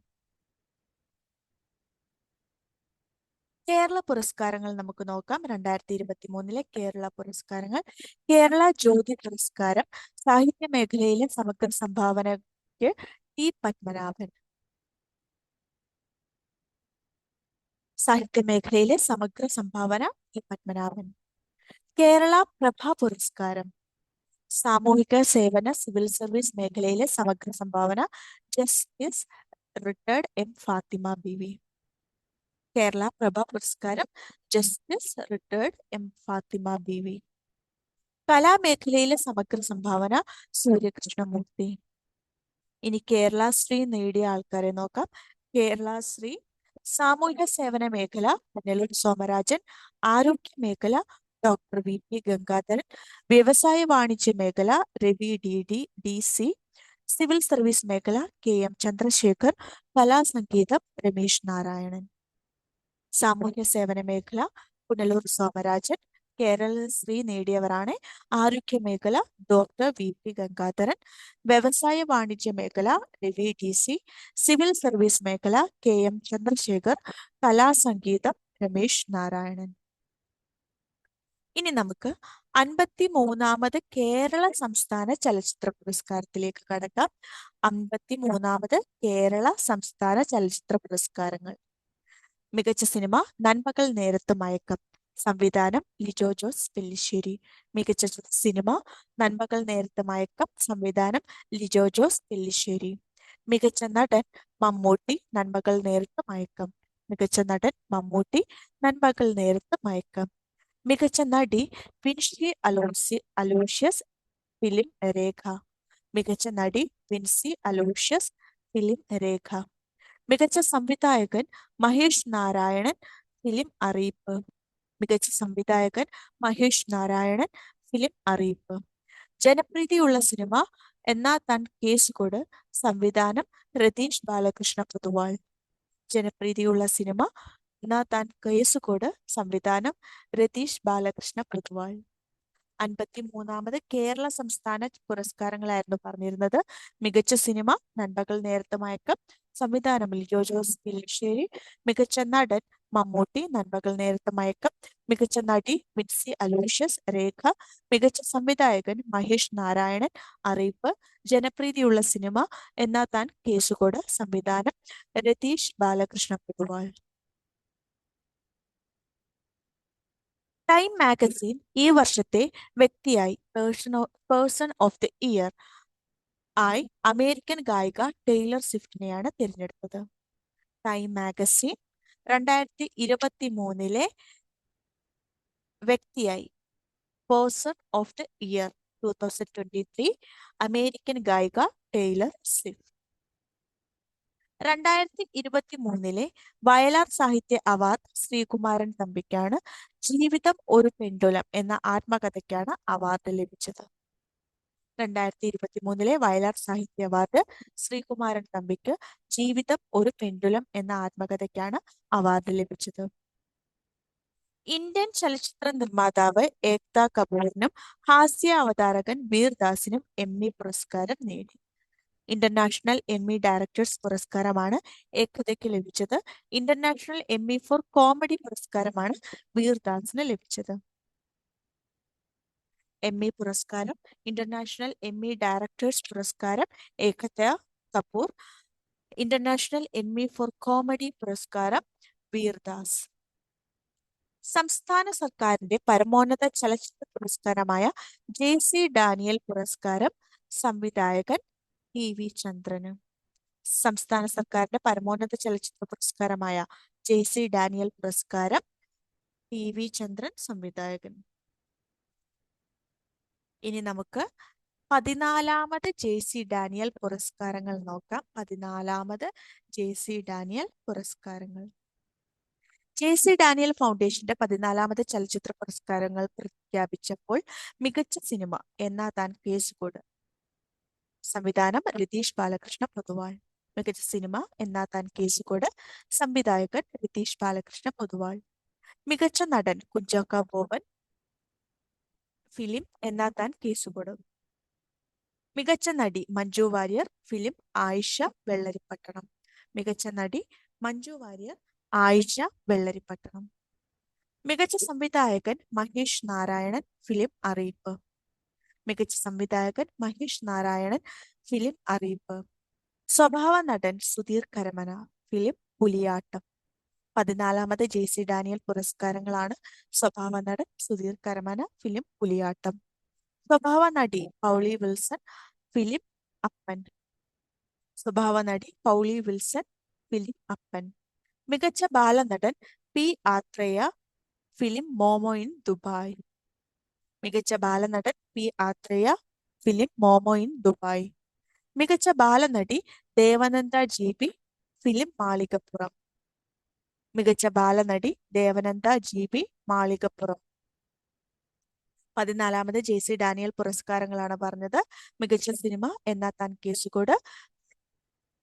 കേരള പുരസ്കാരങ്ങൾ നമുക്ക് നോക്കാം. 2023 കേരള പുരസ്കാരങ്ങൾ: കേരള ജ്യോതി പുരസ്കാരം സാഹിത്യ മേഖലയിലെ സമഗ്ര സംഭാവനയ്ക്ക് ടി പത്മനാഭൻ. സാഹിത്യ മേഖലയിലെ സമഗ്ര സംഭാവന ടി പത്മനാഭൻ. കേരള പ്രഭ പുരസ്കാരം സാമൂഹിക സേവന സിവിൽ സർവീസ് മേഖലയിലെ സമഗ്ര സംഭാവന justice retired M Fathima Beevi. Kerala പ്രഭ പുരസ്കാരം justice retired M Fathima Beevi. കലാമേഖലയിലെ സമഗ്ര സംഭാവന സൂര്യകൃഷ്ണമൂർത്തി. ഇനി കേരള ശ്രീ നേടിയ ആൾക്കാരെ നോക്കാം. കേരള ശ്രീ സാമൂഹിക സേവന മേഖല പുനലൂർ സോമരാജൻ, ആരോഗ്യ മേഖല ഡോക്ടർ VP ഗംഗാധരൻ, വ്യവസായ വാണിജ്യ മേഖല രവി DC, സിവിൽ സർവീസ് മേഖല KM ചന്ദ്രശേഖർ, കലാസംഗീതം രമേശ് നാരായണൻ. സാമൂഹ്യ സേവന മേഖല പുനലൂർ സോമരാജൻ, കേരളശ്രീ നേടിയവരാണ്. ആരോഗ്യ മേഖല ഡോക്ടർ VP ഗംഗാധരൻ. വ്യവസായ വാണിജ്യ മേഖല രവി DC. സിവിൽ സർവീസ് മേഖല KM ചന്ദ്രശേഖർ, കലാസംഗീതം രമേശ് നാരായണൻ. ഇനി നമുക്ക് 53ാമത് കേരള സംസ്ഥാന ചലച്ചിത്ര പുരസ്കാരത്തിലേക്ക് കടക്കാം. 53ാമത് കേരള സംസ്ഥാന ചലച്ചിത്ര പുരസ്കാരങ്ങൾ. മികച്ച സിനിമ നന്മകൾ നേരത്ത് മയക്കം, സംവിധാനം ലിജോ ജോസ് പെല്ലിശ്ശേരി. മികച്ച സിനിമ നന്മകൾ നേരത്ത് മയക്കം, സംവിധാനം ലിജോ ജോസ് പെല്ലിശ്ശേരി. മികച്ച നടൻ മമ്മൂട്ടി, നന്മകൾ നേരത്ത് മയക്കം. മികച്ച നടൻ മമ്മൂട്ടി, നന്മകൾ നേരത്ത് മയക്കം. മികച്ച നടി വിൻസി അലോഷ്യസ്, ഫിലിം രേഖ. മികച്ച നടി വിൻസി അലോഷ്യസ്, ഫിലിം രേഖ. മികച്ച സംവിധായകൻ മഹേഷ് നാരായണൻ, ഫിലിം അറിയിപ്പ്. മികച്ച സംവിധായകൻ മഹേഷ് നാരായണൻ, ഫിലിം അറിയിപ്പ്. ജനപ്രീതിയുള്ള സിനിമ എന്നാ താൻ കേസുകൊട്, സംവിധാനം രതീഷ് ബാലകൃഷ്ണ പൊതുവാൾ. ജനപ്രീതിയുള്ള സിനിമ എന്നാ താൻ കേസുകൊട്, സംവിധാനം രതീഷ് ബാലകൃഷ്ണ പൊതുവാൾ. 53ാമത് കേരള സംസ്ഥാന പുരസ്കാരങ്ങളായിരുന്നു പറഞ്ഞിരുന്നത്. മികച്ച സിനിമ നന്മകൾ നേരത്ത് മയക്കം, സംവിധാനം ലിജോ ജോസ് പെല്ലിശ്ശേരി. മികച്ച നടൻ മമ്മൂട്ടി, നന്മകൾ നേരത്ത് മയക്കം. മികച്ച നടി വിൻസി അലോഷ്യസ്, രേഖ. മികച്ച സംവിധായകൻ മഹേഷ് നാരായണൻ, അറിയിപ്പ്. ജനപ്രീതിയുള്ള സിനിമ എന്നാ താൻ കേസുകൊട്, സംവിധാനം രതീഷ് ബാലകൃഷ്ണ പൊതുവാൾ. ടൈം മാഗസിൻ ഈ വർഷത്തെ വ്യക്തിയായി പേഴ്സൺ ഓഫ് ദി ഇയർ ആയി അമേരിക്കൻ ഗായിക ടൈലർ സ്വിഫ്റ്റിനെയാണ് തിരഞ്ഞെടുത്തത്. ടൈം മാഗസിൻ 2023 വ്യക്തിയായി person of the year 2023 American ഗായിക ടൈലർ സ്വിഫ്റ്റ്. 2023 വയലാർ സാഹിത്യ അവാർഡ് ശ്രീകുമാരൻ തമ്പിക്കാണ്. ജീവിതം ഒരു പെൻഡുലം എന്ന ആത്മകഥയ്ക്കാണ് അവാർഡ് ലഭിച്ചത്. 2023 വയലാർ സാഹിത്യ അവാർഡ് ശ്രീകുമാരൻ തമ്പിക്ക് ജീവിതം ഒരു പെൻഡുലം എന്ന ആത്മകഥയ്ക്കാണ് അവാർഡ് ലഭിച്ചത്. ഇന്ത്യൻ ചലച്ചിത്ര നിർമ്മാതാവ് ഏക്താ കപൂറിനും ഹാസ്യ അവതാരകൻ വീർദാസിനും എമ്മി പുരസ്കാരം നേടി. ഇന്റർനാഷണൽ എമ്മി ഡയറക്ടേഴ്സ് പുരസ്കാരമാണ് ഏകതയ്ക്ക് ലഭിച്ചത്. ഇന്റർനാഷണൽ എമ്മി ഫോർ കോമഡി പുരസ്കാരമാണ് വീർദാസിന് ലഭിച്ചത്. എമ്മി പുരസ്കാരം, ഇന്റർനാഷണൽ എമ്മി ഡയറക്ടേഴ്സ് പുരസ്കാരം ഏകത കപൂർ. ഇന്റർനാഷണൽ എമ്മി ഫോർ കോമഡി പുരസ്കാരം വീർദാസ്. സംസ്ഥാന സർക്കാരിന്റെ പരമോന്നത ചലച്ചിത്ര പുരസ്കാരമായ JC ഡാനിയൽ പുരസ്കാരം സംവിധായകൻ TV ചന്ദ്രന്. സംസ്ഥാന സർക്കാരിന്റെ പരമോന്നത ചലച്ചിത്ര പുരസ്കാരമായ JC ഡാനിയൽ പുരസ്കാരം TV ചന്ദ്രൻ സംവിധായകൻ. ഇനി നമുക്ക് 14ാമത് JC ഡാനിയൽ പുരസ്കാരങ്ങൾ നോക്കാം. 14ാമത് JC ഡാനിയൽ പുരസ്കാരങ്ങൾ. JC ഡാനിയൽ ഫൗണ്ടേഷന്റെ 14ാമത് ചലച്ചിത്ര പുരസ്കാരങ്ങൾ പ്രഖ്യാപിച്ചപ്പോൾ മികച്ച സിനിമ എന്നാ താൻ കേസുകൊട്, സംവിധാനം രതീഷ് ബാലകൃഷ്ണ പൊതുവാൾ. മികച്ച സിനിമ എന്നാ താൻ കേസുകൊട്, സംവിധായകൻ രതീഷ് ബാലകൃഷ്ണ പൊതുവാൾ. മികച്ച നടൻ കുഞ്ചാക്കോ ബോബൻ, ഫിലിം എന്നാ താൻ കേസുകൊട്. മികച്ച നടി മഞ്ജു വാര്യർ, ഫിലിം ആയിഷ വെള്ളരിപ്പട്ടണം. മികച്ച നടി മഞ്ജു വാര്യർ, ആയിഷ വെള്ളരിപ്പട്ടണം. മികച്ച സംവിധായകൻ മഹേഷ് നാരായണൻ, ഫിലിം അറിയിപ്പ്. മികച്ച സംവിധായകൻ മഹേഷ് നാരായണൻ, ഫിലിം അറിയിപ്പ്. സ്വഭാവ നടൻ സുധീർ കരമന, ഫിലിം പുലിയാട്ടം. 14ാമത് JC ഡാനിയൽ പുരസ്കാരങ്ങളാണ്. സ്വഭാവ നടൻ സുധീർ കരമന, ഫിലിം പുലിയാട്ടം. സ്വഭാവ നടി പൗളി വിൽസൺ, ഫിലിം അപ്പൻ. സ്വഭാവ നടി പൗളി വിൽസൺ, ഫിലിം അപ്പൻ. മികച്ച ബാലനടൻ P. Athreya, film Momo in Dubai. മികച്ച ബാലനടൻ P. Athreya, film Momo in Dubai. മികച്ച ബാലനടി ദേവനന്ദ GB, ഫിലിം മാളികപ്പുറം. മികച്ച ബാലനടി ദേവനന്ദ GB, മാളികപ്പുറം. 14ാമത് JC ഡാനിയൽ പുരസ്കാരങ്ങളാണ് പറഞ്ഞത്. മികച്ച സിനിമ എന്നാ താൻ കേസുകോട്,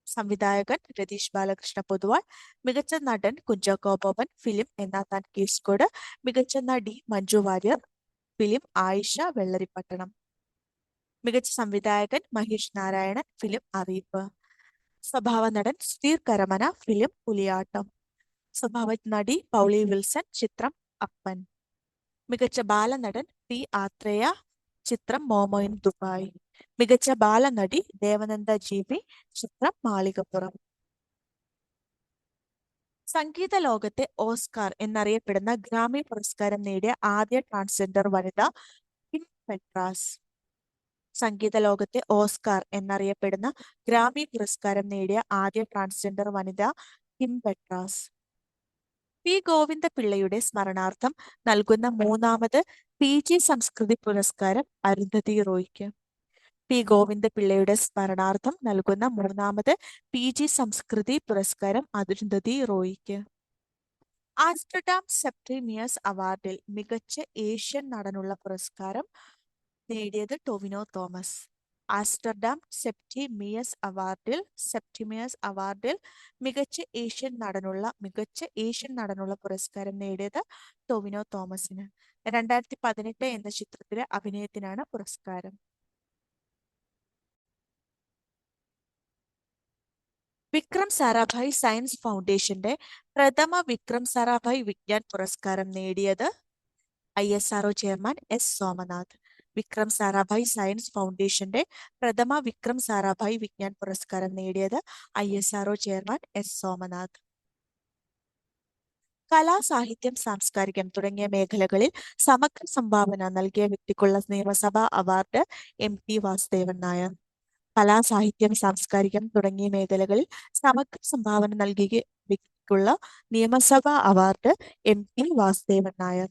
സംവിധായകൻ രതീഷ് ബാലകൃഷ്ണ പൊതുവാൾ, മികച്ച നടൻ കുഞ്ചാക്കോ ബോബൻ, ഫിലിം എന്നാ താൻ കേസുകോട്, മികച്ച നടി മഞ്ജു വാര്യർ, ഫിലിം ആയിഷ വെള്ളരിപ്പട്ടണം, മികച്ച സംവിധായകൻ മഹേഷ് നാരായണൻ, ഫിലിം അറിയിപ്പ്, സ്വഭാവ നടൻ സുധീർ കരമന, ഫിലിം പുലിയാട്ടം, സ്വഭാവ നടി പൗളി വിൽസൺ, ചിത്രം അപ്പൻ, മികച്ച ബാലനടൻ പി ആത്രേയ, ചിത്രം മോമോയിൻ ദുബായ്, മികച്ച ബാലനടി ദേവനന്ദ GB, ചിത്രം മാളികപ്പുറം. സംഗീത ലോകത്തെ ഓസ്കാർ എന്നറിയപ്പെടുന്ന ഗ്രാമി പുരസ്കാരം നേടിയ ആദ്യ ട്രാൻസ്ജെൻഡർ വനിത കിം പെട്രാസ്. സംഗീത ലോകത്തെ ഓസ്കാർ എന്നറിയപ്പെടുന്ന ഗ്രാമി പുരസ്കാരം നേടിയ ആദ്യ ട്രാൻസ്ജെൻഡർ വനിത കിം പെട്രാസ്. പി ഗോവിന്ദപിള്ളയുടെ സ്മരണാർത്ഥം നൽകുന്ന 3ാമത് PG സംസ്കൃതി പുരസ്കാരം അരുന്ധതി റോയ്ക്ക്. പി ഗോവിന്ദപിള്ളയുടെ സ്മരണാർത്ഥം നൽകുന്ന 3ാമത് PG സംസ്കൃതി പുരസ്കാരം അരുന്ധതി റോയ്ക്ക്. ആംസ്റ്റർഡാം സെപ്റ്റീമിയസ് അവാർഡിൽ മികച്ച ഏഷ്യൻ നടനുള്ള പുരസ്കാരം നേടിയത് ടൊവിനോ തോമസ്. ആംസ്റ്റർഡാം സെപ്റ്റീമിയസ് അവാർഡിൽ മികച്ച ഏഷ്യൻ നടനുള്ള പുരസ്കാരം നേടിയത് ടൊവിനോ തോമസിന്. 2018 എന്ന ചിത്രത്തിലെ അഭിനയത്തിനാണ് പുരസ്കാരം. വിക്രം സാരാഭായ് സയൻസ് ഫൗണ്ടേഷന്റെ പ്രഥമ വിക്രം സാരാഭായ് വിജ്ഞാൻ പുരസ്കാരം നേടിയത് ISRO chairman S Somanath. Vikram Sarabhai science ഫൗണ്ടേഷന്റെ പ്രഥമ വിക്രം സാരാഭായ് വിജ്ഞാൻ പുരസ്കാരം നേടിയത് ISRO ചെയർമാൻ S സോമനാഥ്. കലാ, സാഹിത്യം, സാംസ്കാരികം തുടങ്ങിയ മേഖലകളിൽ സമഗ്ര സംഭാവന നൽകിയ വ്യക്തിക്കുള്ള നിയമസഭാ അവാർഡ് MT വാസുദേവൻ നായർ. കലാ, സാഹിത്യം, സാംസ്കാരികം തുടങ്ങിയ മേഖലകളിൽ സമഗ്ര സംഭാവന നൽകിയ വ്യക്തിക്കുള്ള നിയമസഭാ award MT Vasudevan Nair.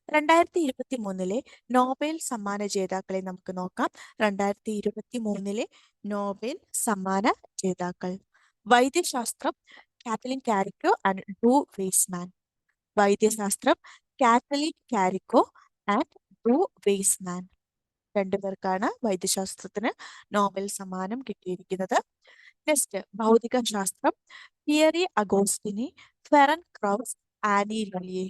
2023 Nobel സമ്മാന ജേതാക്കളെ നമുക്ക് നോക്കാം. 2023 നോബൽ സമ്മാന ജേതാക്കൾ: വൈദ്യശാസ്ത്രം Katalin Kariko and Drew Weissman. വൈദ്യശാസ്ത്രം Katalin Kariko and Drew Weisman. രണ്ടുപേർക്കാണ് വൈദ്യശാസ്ത്രത്തിന് നോബൽ സമ്മാനം കിട്ടിയിരിക്കുന്നത്. നെക്സ്റ്റ്, ഭൗതിക ശാസ്ത്രം Pierre Agostini, Ferenc Krausz, Anne L'Huillier.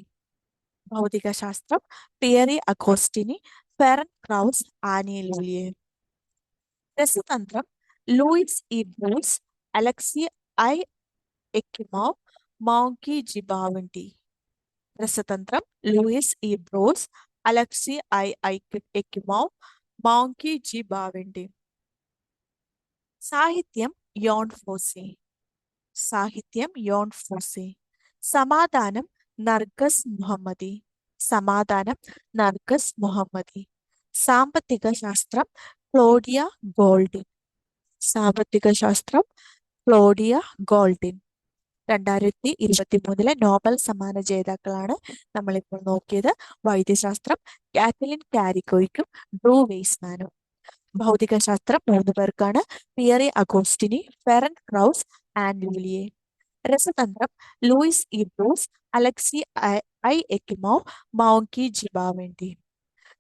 ഭൗതിക ശാസ്ത്രം Pierre Agostini, Ferenc Krausz, Anne L'Huillier. രസതന്ത്രം Louis E Brus, Alexei I Ekimov, Moungi Bawendi. രസതന്ത്രം Louis E Brus, Alexei I Ekimov, Moungi Bawendi. സാഹിത്യം യോൺ ഫോസെ. സാഹിത്യം യോൺ ഫോസെ. സമാധാനം നർഗസ് മുഹമ്മദി. സമാധാനം നർഗസ് മുഹമ്മദി. സാമ്പത്തിക ശാസ്ത്രം ക്ലോഡിയ ഗോൾഡിൻ. സാമ്പത്തിക ശാസ്ത്രം ക്ലോഡിയ ഗോൾഡിൻ. 2023 നോബൽ സമ്മാന ജേതാക്കളാണ് നമ്മളിപ്പോൾ നോക്കിയത്. വൈദ്യശാസ്ത്രം കാത്തലിൻ കാരിക്കോയ്ക്കും ഡ്രൂ വെയ്സ്മാനും. ഭൗതികശാസ്ത്രം 3 പേർക്കാണ്: Pierre Agostini, Ferenc Krausz, Anne L'Huillier. രസതന്ത്രം Louis E Brus, Alexei I Ekimov, Moungi Bawendi.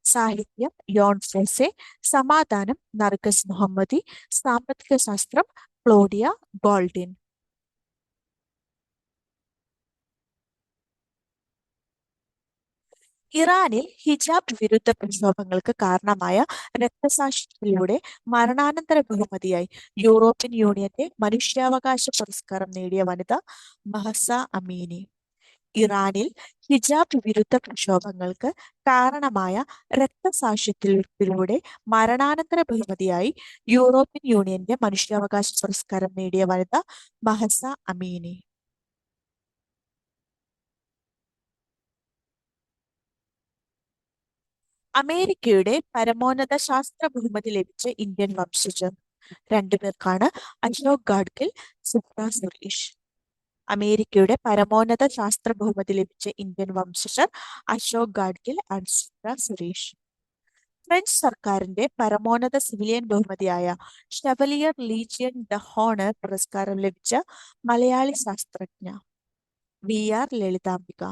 സാഹിത്യം യോൺ ഫോസെ. സമാധാനം നർഗസ് മുഹമ്മദി. സാമ്പത്തിക ശാസ്ത്രം ക്ലോഡിയ ഗോൾഡിൻ. ഇറാനിൽ ഹിജാബ് വിരുദ്ധ പ്രക്ഷോഭങ്ങൾക്ക് കാരണമായ രക്തസാക്ഷിത്വത്തിലൂടെ മരണാനന്തര ബഹുമതിയായി യൂറോപ്യൻ യൂണിയന്റെ മനുഷ്യാവകാശ പുരസ്കാരം നേടിയ വനിത മഹ്സ അമീനി. ഇറാനിൽ ഹിജാബ് വിരുദ്ധ പ്രക്ഷോഭങ്ങൾക്ക് കാരണമായ രക്തസാക്ഷിത്വത്തിലൂടെ മരണാനന്തര ബഹുമതിയായി യൂറോപ്യൻ യൂണിയന്റെ മനുഷ്യാവകാശ പുരസ്കാരം നേടിയ വനിത മഹ്സ അമീനി. അമേരിക്കയുടെ പരമോന്നത ശാസ്ത്ര ബഹുമതി ലഭിച്ച ഇന്ത്യൻ വംശജർ 2 പേർക്കാണ്: അശോക് ഗാഡ്ഗിൽ, സുബ്ര സുരേഷ്. അമേരിക്കയുടെ പരമോന്നത ശാസ്ത്ര ബഹുമതി ലഭിച്ച ഇന്ത്യൻ വംശജർ അശോക് ഗാഡ്ഗിൽ ആൻഡ് സുബ്ര സുരേഷ്. ഫ്രഞ്ച് സർക്കാരിന്റെ പരമോന്നത സിവിലിയൻ ബഹുമതിയായ ഷെവലിയർ ലീജിയൻ ദ ഹോണർ പുരസ്കാരം ലഭിച്ച മലയാളി ശാസ്ത്രജ്ഞ VR ലളിതാംബിക.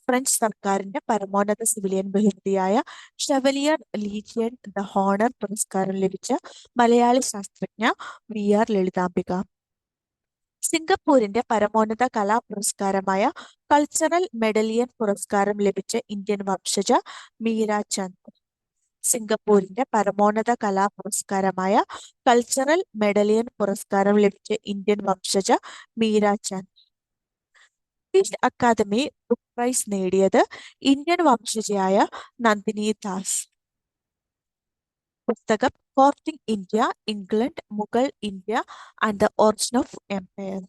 ഫ്രഞ്ച് സർക്കാരിന്റെ പരമോന്നത സിവിലിയൻ ബഹുമതിയായ ഷെവലിയർ ലീജിയൻ ദ ഹോണർ പുരസ്കാരം ലഭിച്ച മലയാളി ശാസ്ത്രജ്ഞ VR ലളിതാംബിക. സിംഗപ്പൂരിന്റെ പരമോന്നത കലാ പുരസ്കാരമായ കൾച്ചറൽ മെഡലിയൻ പുരസ്കാരം ലഭിച്ച ഇന്ത്യൻ വംശജ മീര ചന്ദ്. സിംഗപ്പൂരിന്റെ പരമോന്നത കലാ പുരസ്കാരമായ കൾച്ചറൽ മെഡലിയൻ പുരസ്കാരം ലഭിച്ച ഇന്ത്യൻ വംശജ Meera Chand. British Academy book prize നേടിയത് ഇന്ത്യൻ വംശജയായ നന്ദിനി ദാസ്. പുസ്തകം courting India, England, Mughal India and the origin of empire.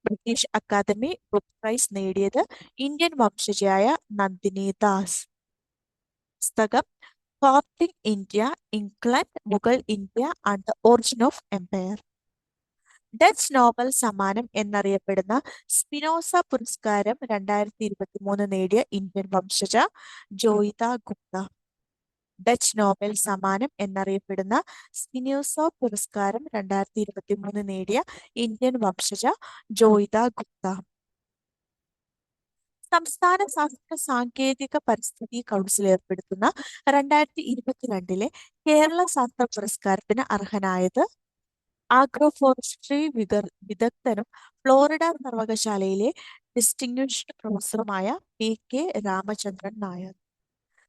British Academy book prize നേടിയത് ഇന്ത്യൻ വംശജയായ നന്ദിനി ദാസ്. പുസ്തകം courting India, England, Mughal India and the origin of empire. Dutch Nobel സമ്മാനം എന്നറിയപ്പെടുന്ന സ്പിനോസ പുരസ്കാരം 2023 നേടിയ Indian വംശജ Joyita Gupta. Dutch Nobel സമ്മാനം എന്നറിയപ്പെടുന്ന സ്പിനോസ പുരസ്കാരം 2023 നേടിയ ഇന്ത്യൻ വംശജ ജോയിത ഗുപ്ത. സംസ്ഥാന ശാസ്ത്ര സാങ്കേതിക പരിസ്ഥിതി കൗൺസിൽ ഏർപ്പെടുത്തുന്ന 2022 കേരള ശാസ്ത്ര പുരസ്കാരത്തിന് അർഹനായത് ആഗ്രോഫോറസ്ട്രി വിദഗ്ധനും ഫ്ലോറിഡ സർവകലാശാലയിലെ ഡിസ്റ്റിംഗ്വിഷ്ഡ് പ്രൊഫസറുമായ PK രാമചന്ദ്രൻ നായർ.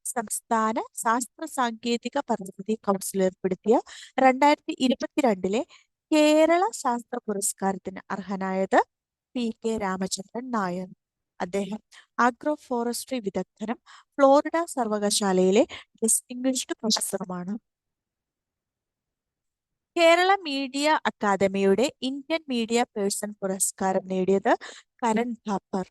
സംസ്ഥാന ശാസ്ത്ര സാങ്കേതിക പരിസ്ഥിതി കൗൺസിൽ ഏർപ്പെടുത്തിയ 2022 കേരള ശാസ്ത്ര പുരസ്കാരത്തിന് അർഹനായത് PK രാമചന്ദ്രൻ നായർ. അദ്ദേഹം ആഗ്രോഫോറസ്ട്രി വിദഗ്ധനും ഫ്ലോറിഡ സർവകലാശാലയിലെ ഡിസ്റ്റിംഗ്വിഷ്ഡ് പ്രൊഫസറുമാണ്. കേരള മീഡിയ അക്കാദമിയുടെ ഇന്ത്യൻ മീഡിയ പേഴ്സൺ പുരസ്കാരം നേടിയത് കരൺ ഥാപ്പർ.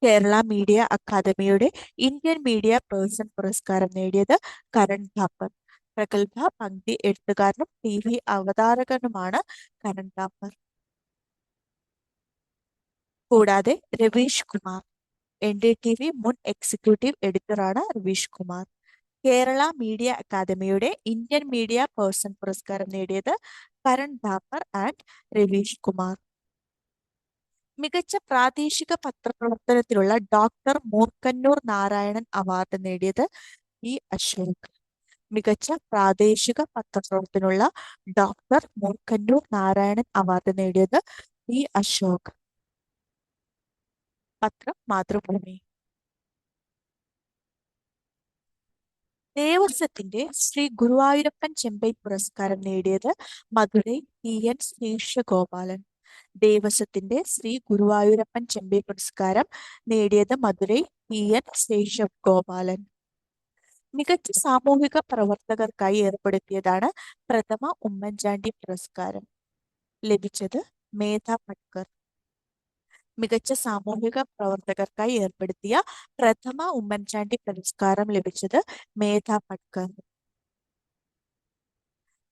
കേരള മീഡിയ അക്കാദമിയുടെ ഇന്ത്യൻ മീഡിയ പേഴ്സൺ പുരസ്കാരം നേടിയത് കരൺ ഥാപ്പർ. പ്രഗത്ഭ പങ്ക്തി എഴുത്തുകാരനും TV അവതാരകനുമാണ് കരൺ ഥാപ്പർ. കൂടാതെ രവീഷ് കുമാർ, NDTV മുൻ എക്സിക്യൂട്ടീവ് എഡിറ്ററാണ് രവീഷ് കുമാർ. കേരള മീഡിയ അക്കാദമിയുടെ ഇന്ത്യൻ മീഡിയ പേഴ്സൺ പുരസ്കാരം നേടിയത് കരൺ ഥാപ്പർ ആൻഡ് രവീഷ് കുമാർ. മികച്ച പ്രാദേശിക പത്രപ്രവർത്തനത്തിലുള്ള ഡോക്ടർ മൂർക്കന്നൂർ നാരായണൻ അവാർഡ് നേടിയത് P. അശോക്. മികച്ച പ്രാദേശിക പത്രപ്രവർത്തനമുള്ള ഡോക്ടർ മൂർക്കന്നൂർ നാരായണൻ അവാർഡ് നേടിയത് P. അശോക്. പത്രം മാതൃഭൂമി. ദേവസ്വത്തിന്റെ ശ്രീ ഗുരുവായൂരപ്പൻ ചെമ്പൈ പുരസ്കാരം നേടിയത് മധുരൈ TN ശേഷഗോപാലൻ. ദേവസ്വത്തിന്റെ ശ്രീ ഗുരുവായൂരപ്പൻ ചെമ്പൈ പുരസ്കാരം നേടിയത് മധുരൈ TN ശേഷഗോപാലൻ. മികച്ച സാമൂഹിക പ്രവർത്തകർക്കായി ഏർപ്പെടുത്തിയതാണ് പ്രഥമ ഉമ്മൻചാണ്ടി പുരസ്കാരം. ലഭിച്ചത് മേധ പട്കർ. മികച്ച സാമൂഹിക പ്രവർത്തകർക്കായി ഏർപ്പെടുത്തിയ പ്രഥമ ഉമ്മൻചാണ്ടി പുരസ്കാരം ലഭിച്ചത് മേധ പട്കർ.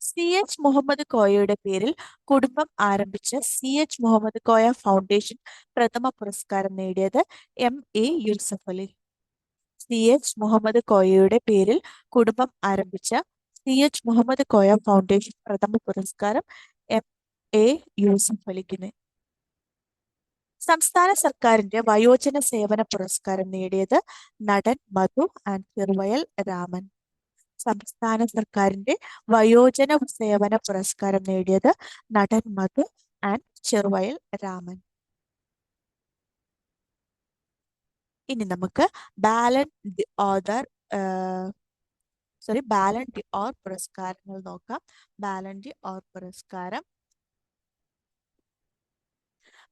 CH മുഹമ്മദ് കോയയുടെ പേരിൽ കുടുംബം ആരംഭിച്ച CH മുഹമ്മദ് കോയ ഫൗണ്ടേഷൻ പ്രഥമ പുരസ്കാരം നേടിയത് MA യൂസഫലി. CH മുഹമ്മദ് കോയയുടെ പേരിൽ കുടുംബം ആരംഭിച്ച CH മുഹമ്മദ് കോയ ഫൗണ്ടേഷൻ പ്രഥമ പുരസ്കാരം MA യൂസഫലിക്ക്. സംസ്ഥാന സർക്കാരിന്റെ വയോജന സേവന പുരസ്കാരം നേടിയത് നടൻ മധു ആൻഡ് ചെറുവയൽ രാമൻ. സംസ്ഥാന സർക്കാരിന്റെ വയോജന സേവന പുരസ്കാരം നേടിയത് നടൻ മധു ആൻഡ് ചെറുവയൽ രാമൻ. ഇനി നമുക്ക് ബാലൻ ഡി ഓർ പുരസ്കാരങ്ങൾ നോക്കാം. ബാലൻ ഡി ഓർ പുരസ്കാരം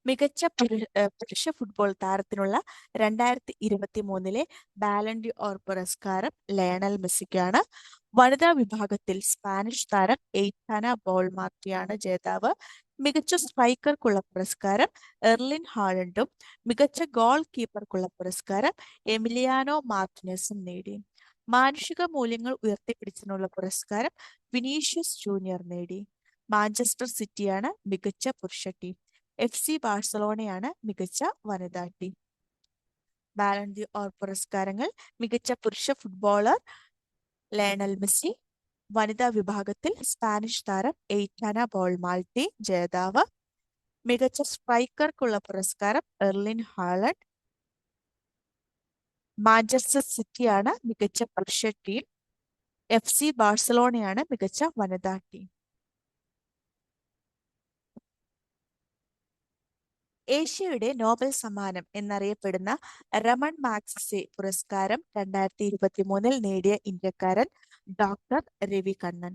മികച്ച പുരുഷ ഫുട്ബോൾ താരത്തിനുള്ള 2023 ബാലൻ ഡി ഓർ പുരസ്കാരം ലയണൽ മെസ്സിക്കാണ്. വനിതാ വിഭാഗത്തിൽ സ്പാനിഷ് താരം എയ്റ്റാന ബോൾമാർട്ടിയാണ് ജേതാവ്. മികച്ച സ്ട്രൈക്കർക്കുള്ള പുരസ്കാരം എർലിൻ ഹാലൻഡും മികച്ച ഗോൾ കീപ്പർക്കുള്ള പുരസ്കാരം എമിലിയാനോ മാർട്ടിനസും നേടി. മാനുഷിക മൂല്യങ്ങൾ ഉയർത്തിപ്പിടിച്ചതിനുള്ള പുരസ്കാരം വിനീഷ്യസ് ജൂനിയർ നേടി. മാഞ്ചസ്റ്റർ സിറ്റിയാണ് മികച്ച പുരുഷ ടീം. FC ബാഴ്സലോണയാണ് മികച്ച വനിതാ ടീം. ബാലൻ ഡി ഓർ പുരസ്കാരങ്ങൾ: മികച്ച പുരുഷ ഫുട്ബോളർ ലയണൽ മെസ്സി, വനിതാ വിഭാഗത്തിൽ സ്പാനിഷ് താരം എയ്റ്റാന ബോൾമാൾട്ടി ജേതാവ്, മികച്ച സ്ട്രൈക്കർക്കുള്ള പുരസ്കാരം എർലിൻ ഹാലൻഡ്. മാഞ്ചസ്റ്റർ സിറ്റിയാണ് മികച്ച പുരുഷ ടീം. FC ബാഴ്സലോണയാണ് മികച്ച വനിതാ ടീം. ഏഷ്യയുടെ നോബൽ സമ്മാനം എന്നറിയപ്പെടുന്ന രമൺ മാഗ്സസെ പുരസ്കാരം 2023 നേടിയ ഇന്ത്യക്കാരൻ ഡോക്ടർ രവി കണ്ണൻ.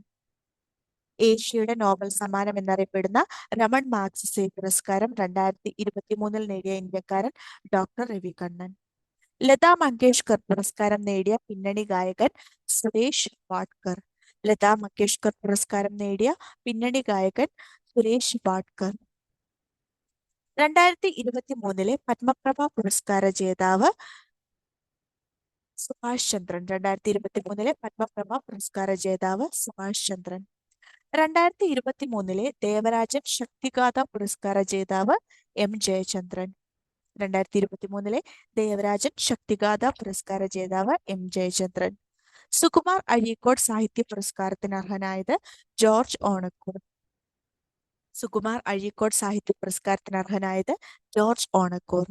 ഏഷ്യയുടെ നോബൽ സമ്മാനം എന്നറിയപ്പെടുന്ന രമൺ മാഗ്സസെ പുരസ്കാരം 2023 നേടിയ ഇന്ത്യക്കാരൻ ഡോക്ടർ രവി കണ്ണൻ. ലതാ മങ്കേഷ്കർ പുരസ്കാരം നേടിയ പിന്നണി ഗായകൻ സുരേഷ് വാഡ്കർ. ലതാ മങ്കേഷ്കർ പുരസ്കാരം നേടിയ പിന്നണി ഗായകൻ സുരേഷ് വാഡ്കർ. 2023 പത്മപ്രഭ പുരസ്കാര ജേതാവ് സുഭാഷ് ചന്ദ്രൻ. 2023 പത്മപ്രഭ പുരസ്കാര ജേതാവ് സുഭാഷ് ചന്ദ്രൻ. 2023 ദേവരാജൻ ശക്തിഗാഥ പുരസ്കാര ജേതാവ് M ജയചന്ദ്രൻ. 2023 ദേവരാജൻ ശക്തിഗാഥ പുരസ്കാര ജേതാവ് M ജയചന്ദ്രൻ. സുകുമാർ അഴീക്കോട് സാഹിത്യ പുരസ്കാരത്തിന് അർഹനായത് ജോർജ് ഓണക്കൂർ. സുകുമാർ അഴീക്കോട് സാഹിത്യ പുരസ്കാരത്തിന് അർഹനായത് ജോർജ് ഓണക്കൂർ.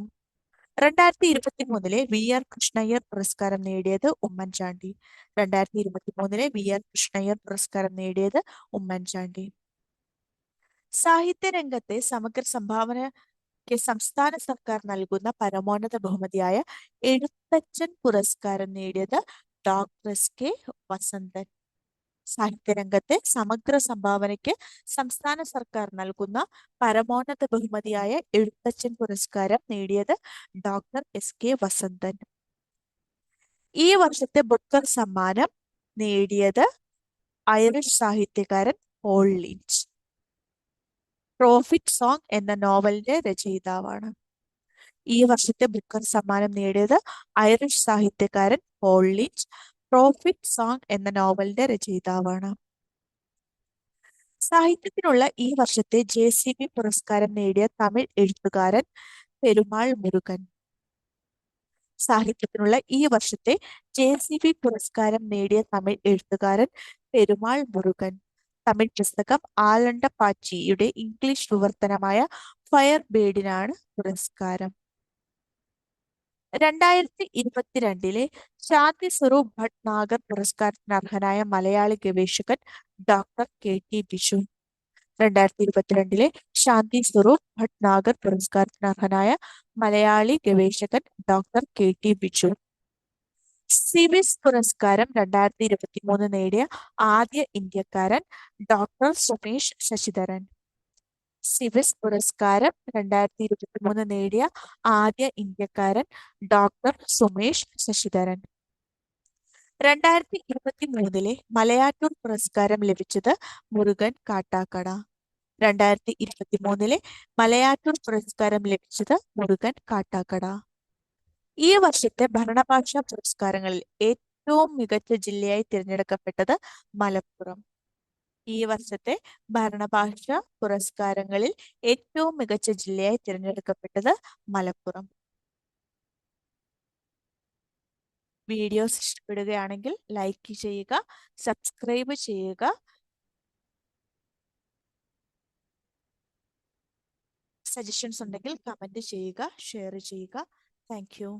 2023 VR കൃഷ്ണയ്യർ പുരസ്കാരം നേടിയത് ഉമ്മൻചാണ്ടി. 2023 VR കൃഷ്ണയ്യർ പുരസ്കാരം നേടിയത് ഉമ്മൻചാണ്ടി. സാഹിത്യരംഗത്തെ സമഗ്ര സംഭാവനയ്ക്ക് സംസ്ഥാന സർക്കാർ നൽകുന്ന പരമോന്നത ബഹുമതിയായ എഴുത്തച്ഛൻ പുരസ്കാരം നേടിയത് ഡോക്ടർ SK വസന്തൻ. സാഹിത്യരംഗത്തെ സമഗ്ര സംഭാവനയ്ക്ക് സംസ്ഥാന സർക്കാർ നൽകുന്ന പരമോന്നത ബഹുമതിയായ എഴുത്തച്ഛൻ പുരസ്കാരം നേടിയത് ഡോക്ടർ SK വസന്തൻ. ഈ വർഷത്തെ ബുക്കർ സമ്മാനം നേടിയത് ഐറിഷ് സാഹിത്യകാരൻ പോൾ ലിഞ്ച്. പ്രോഫിറ്റ് സോങ് എന്ന നോവലിന്റെ രചയിതാവാണ്. ഈ വർഷത്തെ ബുക്കർ സമ്മാനം നേടിയത് ഐറിഷ് സാഹിത്യകാരൻ പോൾ ലിഞ്ച്. പ്രോഫിറ്റ് സോങ് എന്ന നോവലിന്റെ രചയിതാവാണ്. സാഹിത്യത്തിനുള്ള ഈ വർഷത്തെ JCB പുരസ്കാരം നേടിയ തമിഴ് എഴുത്തുകാരൻ പെരുമാൾ മുരുകൻ. സാഹിത്യത്തിനുള്ള ഈ വർഷത്തെ JCB പുരസ്കാരം നേടിയ തമിഴ് എഴുത്തുകാരൻ പെരുമാൾ മുരുകൻ. തമിഴ് പുസ്തകം ആലണ്ടപ്പാച്ചിയുടെ ഇംഗ്ലീഷ് വിവർത്തനമായ ഫയർ ബേർഡിനാണ് പുരസ്കാരം. 2022 ശാന്തി സ്വരൂപ് ഭട്നാഗർ പുരസ്കാരത്തിന് അർഹനായ മലയാളി ഗവേഷകൻ ഡോക്ടർ KT ബിജു. 2022 ശാന്തി സ്വരൂപ് ഭട്നാഗർ പുരസ്കാരത്തിന് അർഹനായ മലയാളി ഗവേഷകൻ ഡോക്ടർ KT ബിജു. സിവിസ് പുരസ്കാരം 2023 നേടിയ ആദ്യ ഇന്ത്യക്കാരൻ ഡോക്ടർ സുമേഷ് ശശിധരൻ. സിവിസ് പുരസ്കാരം 2023 നേടിയ ആദ്യ ഇന്ത്യക്കാരൻ ഡോക്ടർ സുമേഷ് ശശിധരൻ. 2023 മലയാറ്റൂർ പുരസ്കാരം ലഭിച്ചത് മുരുകൻ കാട്ടാക്കട. 2023 മലയാറ്റൂർ പുരസ്കാരം ലഭിച്ചത് മുരുകൻ കാട്ടാക്കട. ഈ വർഷത്തെ ഭരണഭാഷാ പുരസ്കാരങ്ങളിൽ ഏറ്റവും മികച്ച ജില്ലയായി തിരഞ്ഞെടുക്കപ്പെട്ടത് മലപ്പുറം. ഈ വർഷത്തെ ഭരണഭാഷാ പുരസ്കാരങ്ങളിൽ ഏറ്റവും മികച്ച ജില്ലയായി തിരഞ്ഞെടുക്കപ്പെട്ടത് മലപ്പുറം. വീഡിയോസ് ഇഷ്ടപ്പെടുകയാണെങ്കിൽ ലൈക്ക് ചെയ്യുക, സബ്സ്ക്രൈബ് ചെയ്യുക. സജഷൻസ് ഉണ്ടെങ്കിൽ കമന്റ് ചെയ്യുക, ഷെയർ ചെയ്യുക. Thank you.